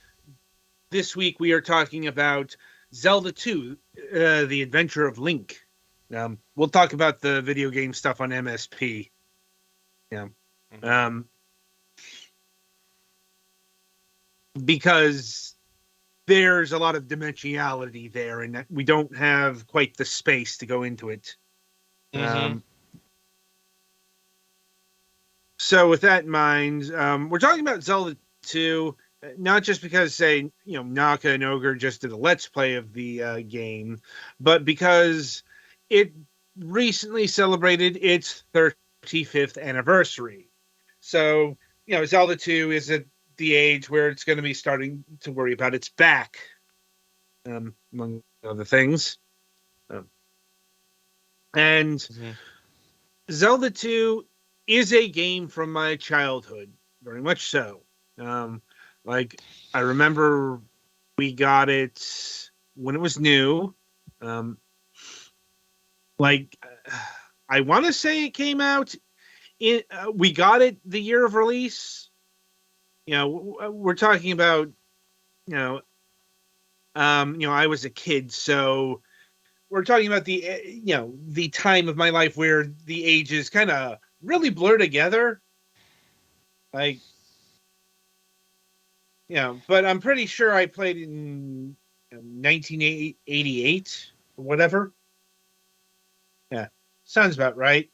this week we are talking about Zelda 2, The Adventure of Link. We'll talk about the video game stuff on MSP. Yeah. um, because there's a lot of dimensionality there, and that we don't have quite the space to go into it. Mm-hmm. So with that in mind, we're talking about Zelda 2, not just because, say, Naka and Ogre just did a let's play of the game, but because it recently celebrated its 35th anniversary. So, Zelda 2 is at the age where it's going to be starting to worry about its back, among other things. Um, and Mm-hmm. Zelda 2 is a game from my childhood, very much so. Um, like, I remember we got it when it was new. Um, like, I want to say it came out. We got it the year of release. We're talking about you know, I was a kid, so we're talking about the time of my life where the ages kind of really blur together. Like, but I'm pretty sure I played in 1988 or whatever. Yeah, sounds about right.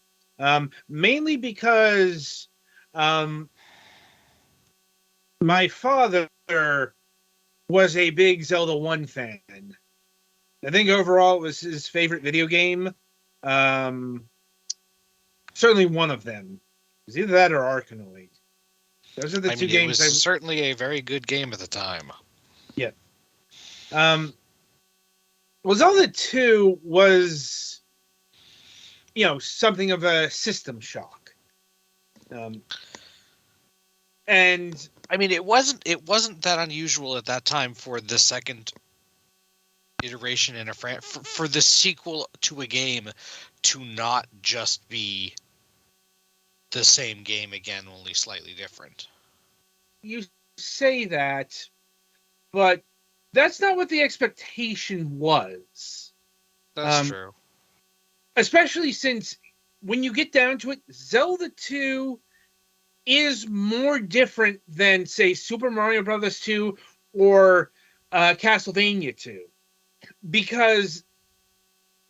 Mainly because um, my father was a big Zelda 1 fan. I think overall it was his favorite video game. Um, Certainly one of them. It was either that or Arkanoid. Those are the I two mean, it was games I. certainly a very good game at the time. Yeah. Um, well, Zelda 2 was, something of a system shock. Um, and I mean, it wasn't that unusual at that time for the second iteration in a for the sequel to a game to not just be the same game again, only slightly different. you say that, but that's not what the expectation was. That's Um, true. Especially since when you get down to it, Zelda 2 is more different than, say, Super Mario Brothers 2 or Castlevania 2. Because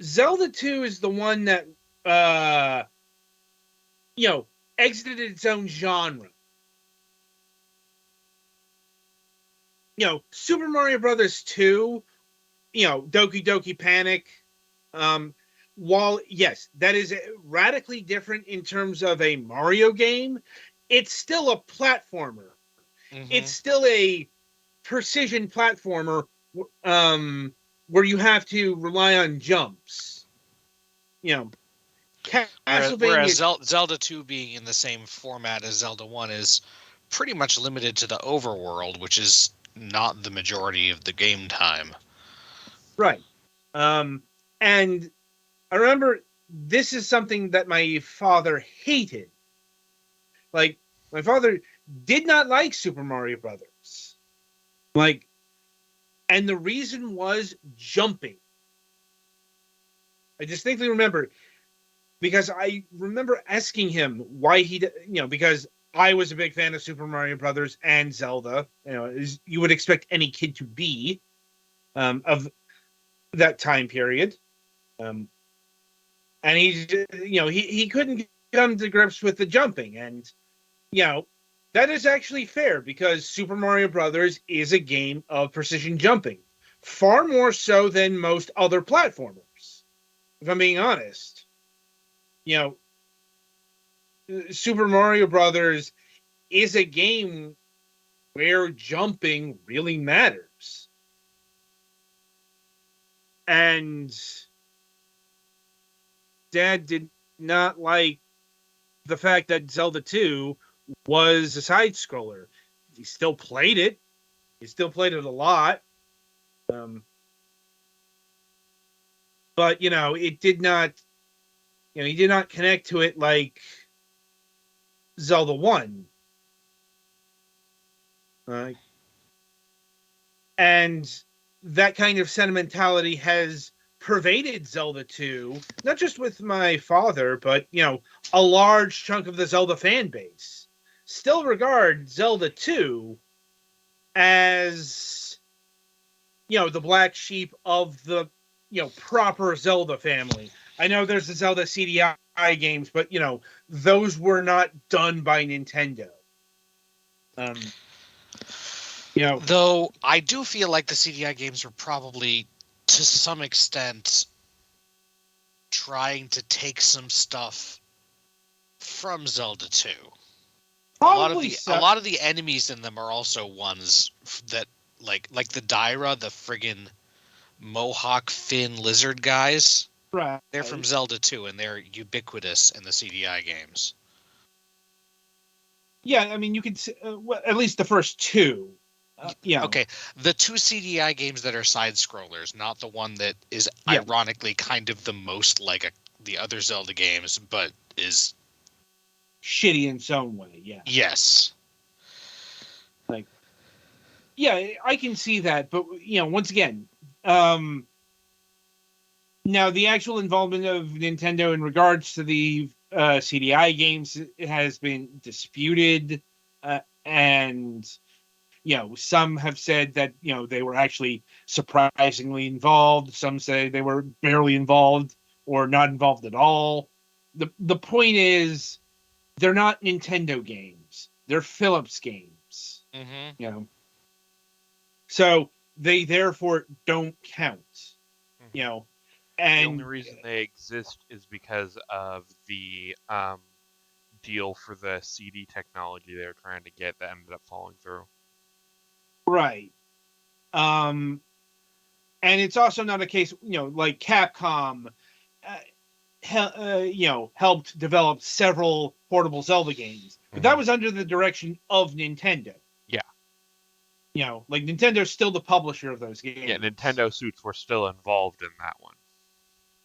Zelda 2 is the one that, uh, exited its own genre. Super Mario Brothers 2, Doki Doki Panic, um, while, yes, that is radically different in terms of a Mario game, it's still a platformer. Mm-hmm. It's still a precision platformer, where you have to rely on jumps. You know, Whereas Castlevania, Zelda 2 being in the same format as Zelda 1 is pretty much limited to the overworld, which is not the majority of the game time. right? And I remember this is something that my father hated. Like, my father did not like Super Mario Brothers. Like, and the reason was jumping. I distinctly remember, because I remember asking him why because I was a big fan of Super Mario Brothers and Zelda, as you would expect any kid to be, of that time period. Um, and he couldn't come to grips with the jumping, and you know that is actually fair because Super Mario Brothers is a game of precision jumping, far more so than most other platformers. If I'm being honest, you know, Super Mario Brothers is a game where jumping really matters. And Dad did not like the fact that Zelda 2 was a side scroller. He still played it. He still played it a lot. Um, but it did not. He did not connect to it like Zelda 1. Uh, and that kind of sentimentality has pervaded Zelda 2, not just with my father, but, a large chunk of the Zelda fan base still regard Zelda 2 as, the black sheep of the, proper Zelda family. I know there's the Zelda CDI games, but, those were not done by Nintendo. Um, Though I do feel like the CDI games were probably, to some extent, trying to take some stuff from Zelda 2. probably A so. lot of the enemies in them are also ones that like the Daira, the friggin' Mohawk fin lizard guys. Right. They're from Zelda 2 and they're ubiquitous in the CDI games. Yeah, I mean, you could well, at least the first two. Okay, the two CDI games that are side scrollers, not the one that is ironically kind of the most like the other Zelda games, but is shitty in its own way. Yeah. Yes. Like, yeah, I can see that, but once again, now the actual involvement of Nintendo in regards to the CDI games has been disputed, and some have said that they were actually surprisingly involved. Some say they were barely involved or not involved at all. The point is, they're not Nintendo games. They're Philips games. Mm-hmm. So they therefore don't count. The And only reason they exist is because of the deal for the CD technology they were trying to get that ended up falling through. Right. And it's also not a case, like Capcom, helped develop several portable Zelda games, but that was under the direction of Nintendo. Yeah. Like Nintendo's still the publisher of those games. Yeah, Nintendo suits were still involved in that one.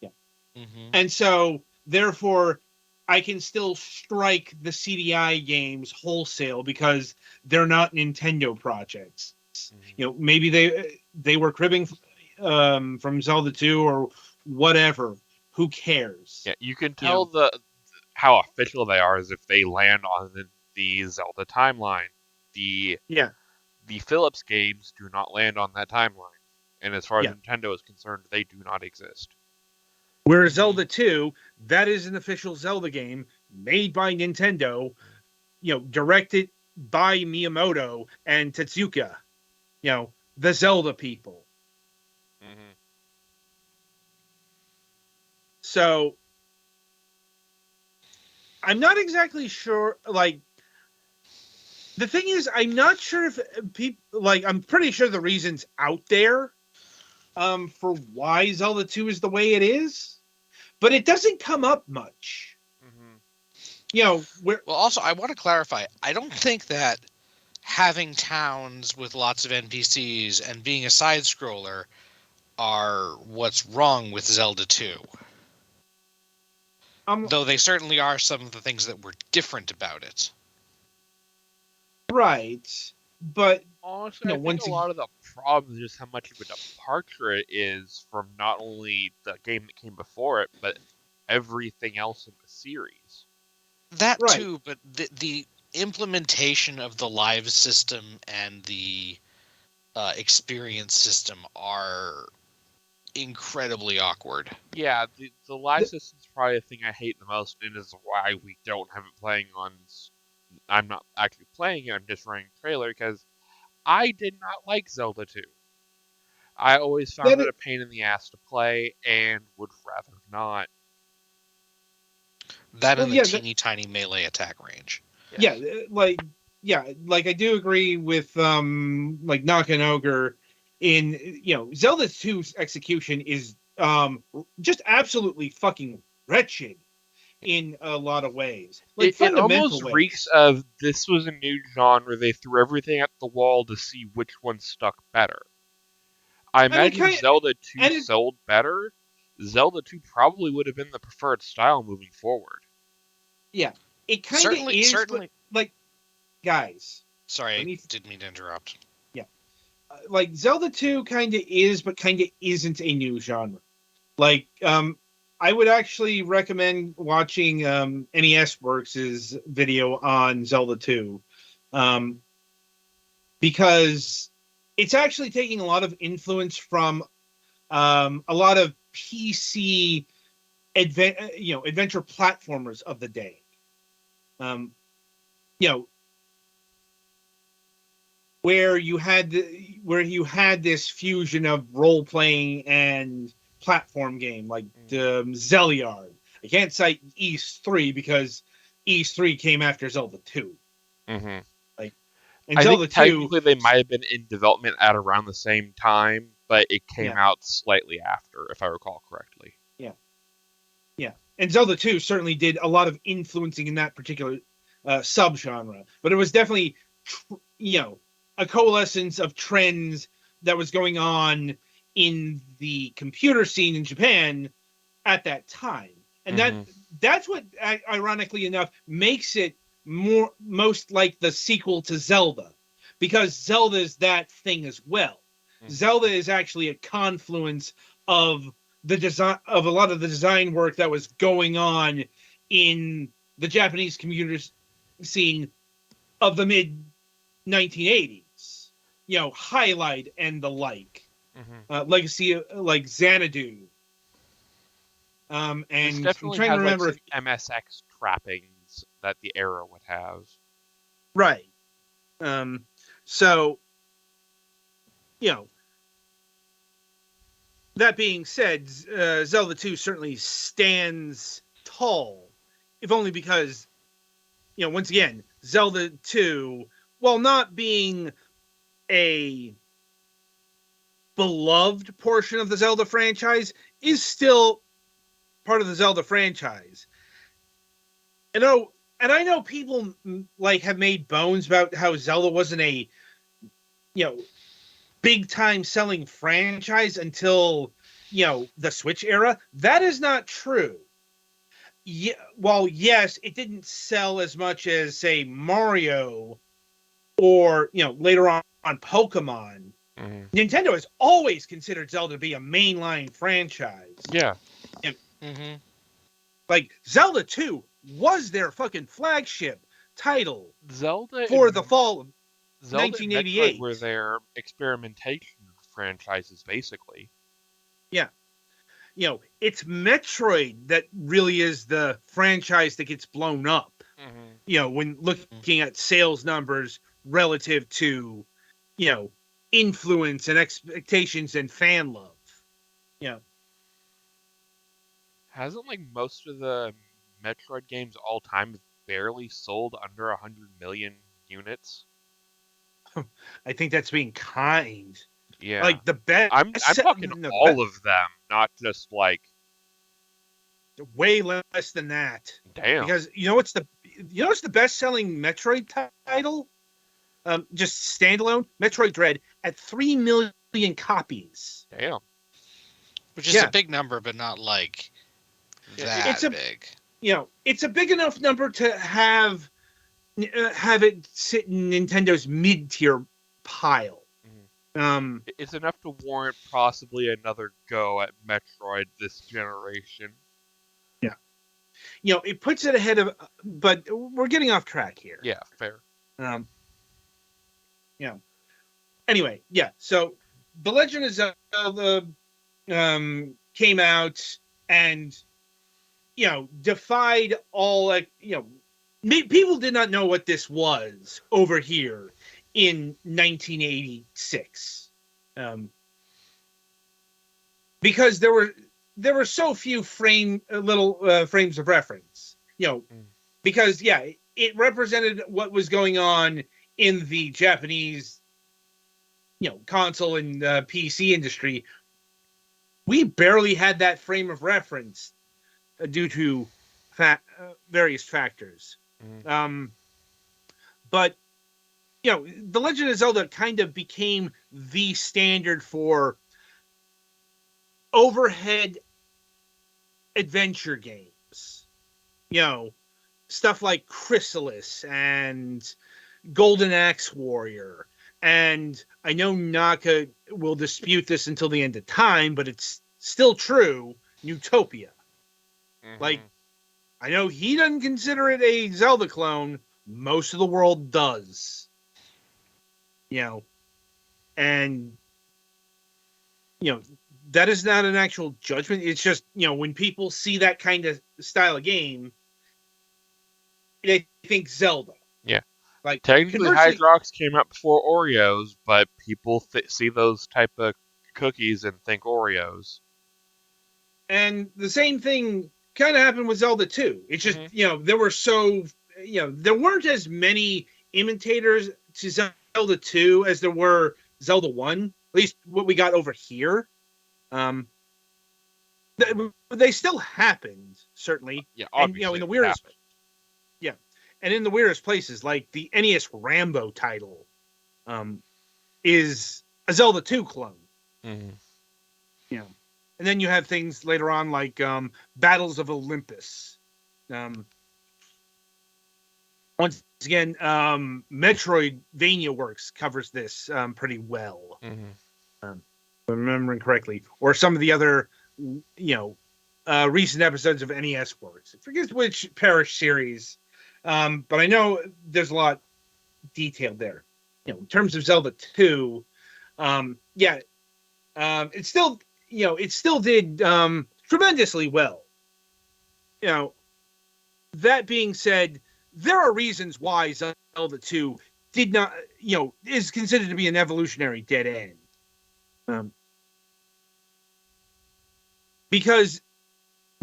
Yeah. Mm-hmm. And so, therefore, I can still strike the CDI games wholesale because they're not Nintendo projects. Mm-hmm. Maybe they were cribbing from Zelda 2 or whatever. Who cares? Yeah, you can tell how official they are is if they land on the Zelda timeline. The Philips games do not land on that timeline, and as far as Nintendo is concerned, they do not exist. Whereas Zelda 2, that is an official Zelda game made by Nintendo, directed by Miyamoto and Tetsuka, the Zelda people. Mm-hmm. So I'm not exactly sure. Like, the thing is, I'm not sure if people I'm pretty sure the reason's out there for why Zelda 2 is the way it is, but it doesn't come up much. Well, also, I want to clarify. I don't think that having towns with lots of NPCs and being a side scroller are what's wrong with Zelda 2. Though they certainly are some of the things that were different about it. Right. But honestly, I think a lot of the problem is just how much of a departure it is from not only the game that came before it, but everything else in the series. That too, but the implementation of the live system and the experience system are incredibly awkward. Yeah, the live system is probably the thing I hate the most, and is why we don't have it playing on. I'm not actually playing it. I'm just running a trailer because I did not like Zelda 2. I always found it a pain in the ass to play and would rather not. That and the teeny tiny melee attack range. Yes. Like I do agree with like Nakanoger in Zelda 2's execution is just absolutely fucking wretched in a lot of ways. Like it almost reeks of this was a new genre. They threw everything at the wall to see which one stuck better. I imagine Zelda 2 sold better. Zelda 2 probably would have been the preferred style moving forward. Yeah, it kind of is. Certainly. But, like, guys. Sorry, I didn't mean to interrupt. Yeah, like Zelda 2 kind of is, but kind of isn't a new genre. Like, I would actually recommend watching NES Works' video on Zelda 2, because it's actually taking a lot of influence from a lot of PC adventure platformers of the day. Um, you know, where you had this fusion of role playing and platform game like Zeliard. I can't cite East 3 because East 3 came after Zelda 2. Mm-hmm. Like, and I think Zelda 2, technically they might have been in development at around the same time, but it came yeah, out slightly after, if I recall correctly. yeah, yeah. And Zelda 2 certainly did a lot of influencing in that particular subgenre, but it was definitely, a coalescence of trends that was going on in the computer scene in Japan at that time. And Mm-hmm. that's what, ironically enough, makes it most like the sequel to Zelda, because Zelda is that thing as well. Mm-hmm. Zelda is actually a confluence of the design of a lot of the design work that was going on in the Japanese computer scene of the mid 1980s. Highlight and the like, Mm-hmm. legacy like Xanadu. This And I'm definitely trying to has like remember if, some MSX trappings that the era would have. right. So, you know, that being said, Zelda 2 certainly stands tall, if only because, once again, Zelda 2, while not being a beloved portion of the Zelda franchise, is still part of the Zelda franchise. And I know people like have made bones about how Zelda wasn't a, big time selling franchise until, the Switch era. That is not true. Yeah, well, yes, it didn't sell as much as, say, Mario or, later on Pokemon. Mm-hmm. Nintendo has always considered Zelda to be a mainline franchise. Yeah. And, Mm-hmm. like, Zelda 2 was their fucking flagship title Zelda for the and fall of Zelda and Metroid 1988. were their experimentation franchises, basically. Yeah. It's Metroid that really is the franchise that gets blown up, Mm-hmm. when looking at sales numbers relative to, influence and expectations and fan love. Yeah. Hasn't like most of the Metroid games all time barely sold under 100 million units? I think that's being kind. Yeah. Like the best, I'm talking no, the all best, of them, not just like way less than that. damn, Because what's the best selling Metroid title? Just standalone Metroid Dread at 3 million copies. damn. Which is a Yeah, big number, but not like Yeah, it's that a big. it's a big enough number to have it sit in Nintendo's mid tier pile. mhm. Um, It's enough to warrant possibly another go at Metroid this generation. yeah, it puts it ahead of, but we're getting off track here. Yeah, fair. Um, anyway, yeah. So the Legend of Zelda came out and defied all, like, people did not know what this was over here in 1986, because there were so few frames of reference, Mm. because it represented what was going on in the Japanese console and PC industry. We barely had that frame of reference due to various factors. Mm. Um, but the Legend of Zelda kind of became the standard for overhead adventure games. Stuff like Chrysalis and Golden Axe Warrior. And I know Naka will dispute this until the end of time, but it's still true. Newtopia. Mhm. Like, I know he doesn't consider it a Zelda clone. Most of the world does. And that is not an actual judgment. It's just, when people see that kind of style of game, they think Zelda. Yeah. Like, Technically, conversely, Hydrox came out before Oreos, but people see those type of cookies and think Oreos. and the same thing kind of happened with Zelda 2. It's just, there were there weren't as many imitators to Zelda 2 as there were Zelda 1, at least what we got over here. They still happened, certainly. Yeah, And, obviously in the it weirdest, happened. yeah. And in the weirdest places, like the NES Rambo title, is a Zelda 2 clone. Mm-hmm. And then you have things later on like Battles of Olympus. Once again, Metroidvania Works covers this pretty well, Mm-hmm. if I'm remembering correctly, or some of the other, recent episodes of NES Works. I forget which Parish series, but I know there's a lot detailed there. In terms of Zelda 2, it still did tremendously well. That being said, there are reasons why Zelda 2 did not, is considered to be an evolutionary dead end. Because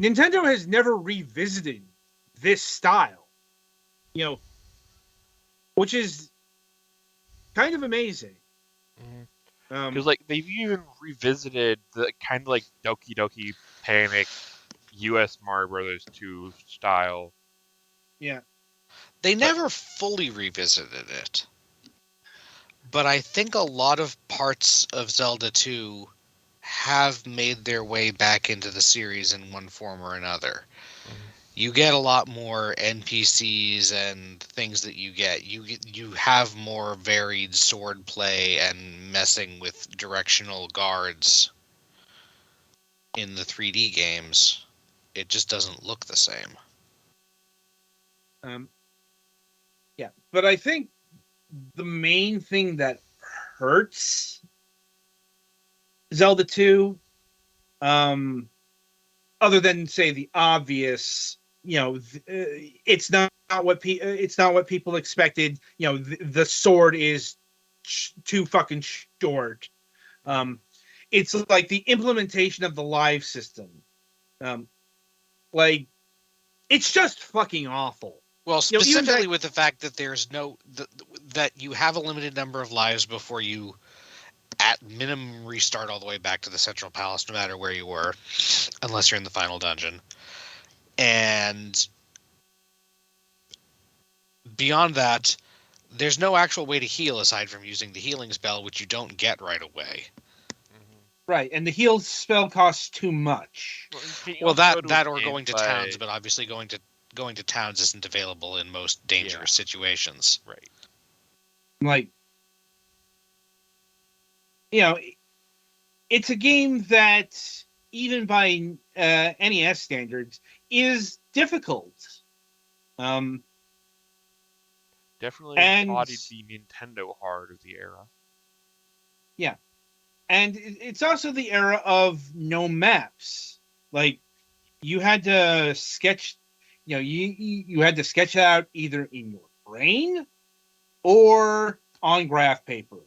Nintendo has never revisited this style, which is kind of amazing. Because like they've even revisited the kind of like Doki Doki Panic U.S. Mario Brothers 2 style. Yeah. They never fully revisited it. But I think a lot of parts of Zelda 2 have made their way back into the series in one form or another. You get a lot more NPCs and things that you get. You have more varied sword play and messing with directional guards in the 3D games. It just doesn't look the same. Yeah. But I think the main thing that hurts Zelda 2, other than say the obvious, it's not what people expected. The sword is too fucking short. It's like the implementation of the live system. Like, it's just fucking awful. Well, Even specifically back, with the fact that there's that you have a limited number of lives before you at minimum restart all the way back to the central palace, no matter where you were, unless you're in the final dungeon. And beyond that, there's no actual way to heal aside from using the healing spell, which you don't get right away. right, and the heal spell costs too much. Well, you can Well, also go to that an or inn going to by... towns, but obviously going to towns isn't available in most dangerous situations. Right. Like, it's a game that, even by NES standards, is difficult. Definitely And embodied the Nintendo hard of the era. yeah, and it's also the era of no maps. Like, you had to sketch, you had to sketch out either in your brain or on graph paper.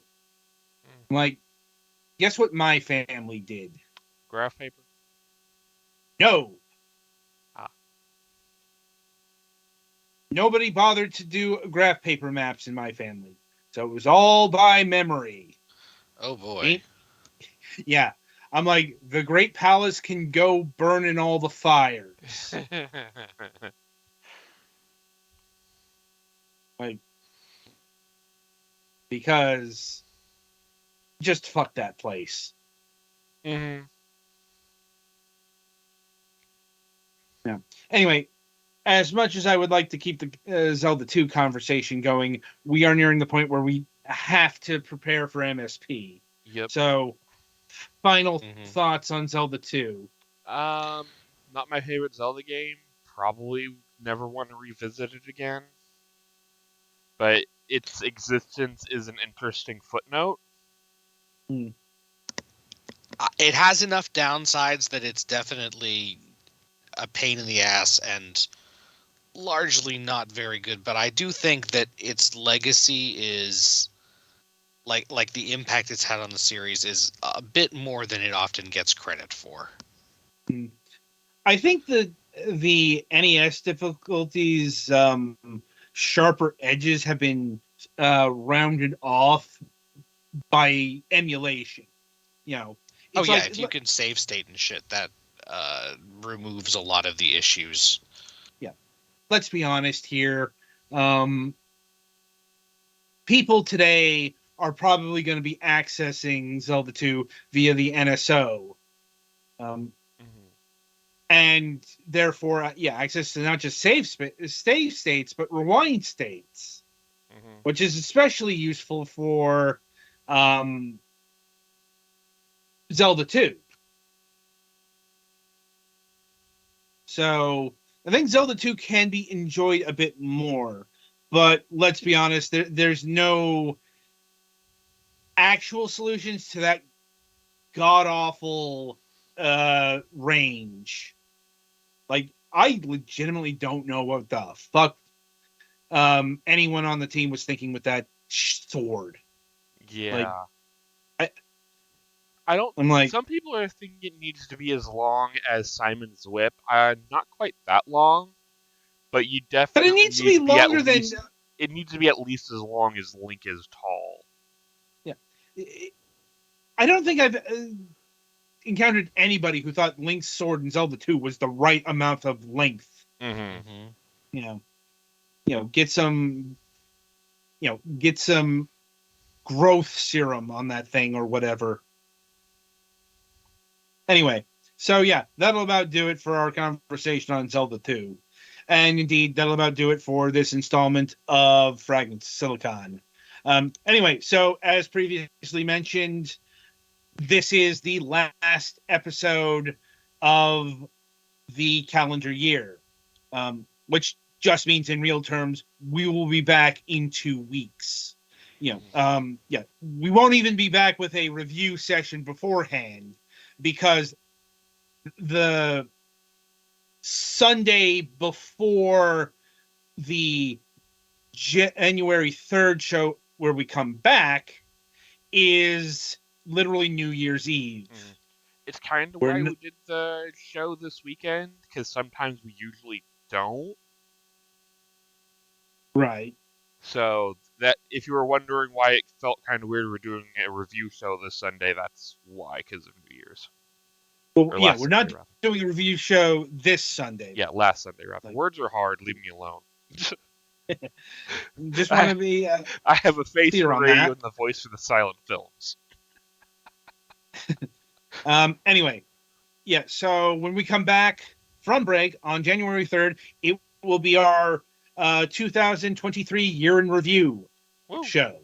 Like, guess what my family did? Graph paper? No. Ah. Nobody bothered to do graph paper maps in my family. So it was all by memory. Oh boy. Yeah. I'm like, the Great Palace can go burn in all the fires. Like, because just fuck that place. Mm-hmm. Yeah. Anyway, as much as I would like to keep the Zelda 2 conversation going, we are nearing the point where we have to prepare for MSP. Yep. So, final thoughts on Zelda 2. Not my favorite Zelda game. Probably never want to revisit it again. But its existence is an interesting footnote. Hmm. It has enough downsides that it's definitely a pain in the ass and largely not very good. But I do think that its legacy is like the impact it's had on the series is a bit more than it often gets credit for. Hmm. I think that the NES difficulties, sharper edges have been rounded off by emulation. You know, Oh it's yeah, like, if you can save state and shit, that removes a lot of the issues. yeah, let's be honest here. Um, People today are probably going to be accessing Zelda 2 via the NSO. Um, Mm-hmm. and therefore, yeah, access to not just save states, but rewind states, Mm-hmm. which is especially useful for um, Zelda 2. So I think Zelda 2 can be enjoyed a bit more. But let's be honest, there's no actual solutions to that god awful range. Like, I legitimately don't know what the fuck anyone on the team was thinking with that sword. Like, Yeah. I, I don't. I'm like, Some people are thinking it needs to be as long as Simon's Whip. Not quite that long, but you but it definitely needs to need be to be at longer than, least. It needs to be at least as long as Link is tall. yeah. I don't think I've encountered anybody who thought Link's sword in Zelda 2 was the right amount of length. Mm-hmm. Mm-hmm. You know, get some, get some growth serum on that thing or whatever. Anyway, so yeah, that'll about do it for our conversation on Zelda 2. And indeed, that'll about do it for this installment of Fragments Silicon. Anyway, so as previously mentioned, this is the last episode of the calendar year, which just means in real terms, we will be back in 2 weeks. Yeah, we won't even be back with a review session beforehand because the Sunday before the January 3rd show where we come back is literally New Year's Eve. Mm-hmm. It's kind of We're why we did the show this weekend, because sometimes we usually don't. right. So that if you were wondering why it felt kind of weird we're doing a review show this Sunday, that's why, because of New Year's Well, or yeah, last we're Sunday not rather. doing a review show this Sunday. Yeah, last Sunday rather. Like, Words are hard. Leave me alone. just want I to be I have a face clear for on radio that. and the voice for the silent films. Anyway, yeah, so when we come back from break on January 3rd, it will be our 2023 year in review Woo. show.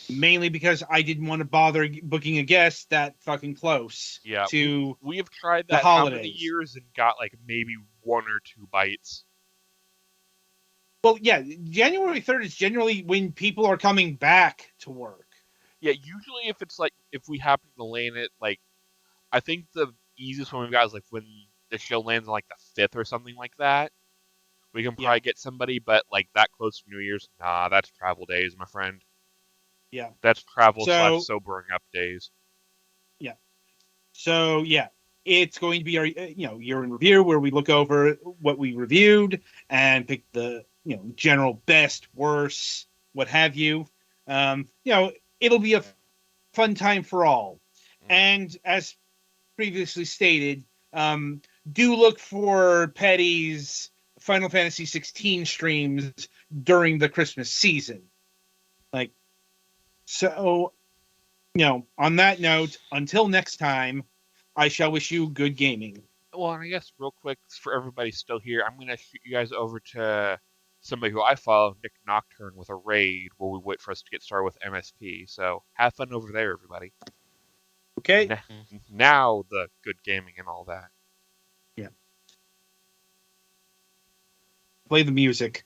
Mainly because I didn't want to bother booking a guest that fucking close Yeah, to we have tried the that how many holidays. years and got like maybe one or two bites. Well, yeah, January 3rd is generally when people are coming back to work. Yeah, usually if it's like if we happen to land it, like I think the easiest one we've got is like when the show lands on like the 5th or something like that. We can Yeah, probably get somebody, but like that close to New Year's, nah, that's travel days, my friend. yeah. That's travel slash So, sobering up days. yeah. So, yeah, it's going to be our year in review where we look over what we reviewed and pick the general best, worst, what have you. It'll be a fun time for all. Mm-hmm. And as previously stated, do look for Petty's Final Fantasy 16 streams during the Christmas season. Like, so, on that note, until next time, I shall wish you good gaming. Well, and I guess real quick for everybody still here, I'm gonna shoot you guys over to somebody who I follow, Nick Nocturne, with a raid while we wait for us to get started with MSP. So have fun over there, everybody. Okay? Now the good gaming and all that. play the music.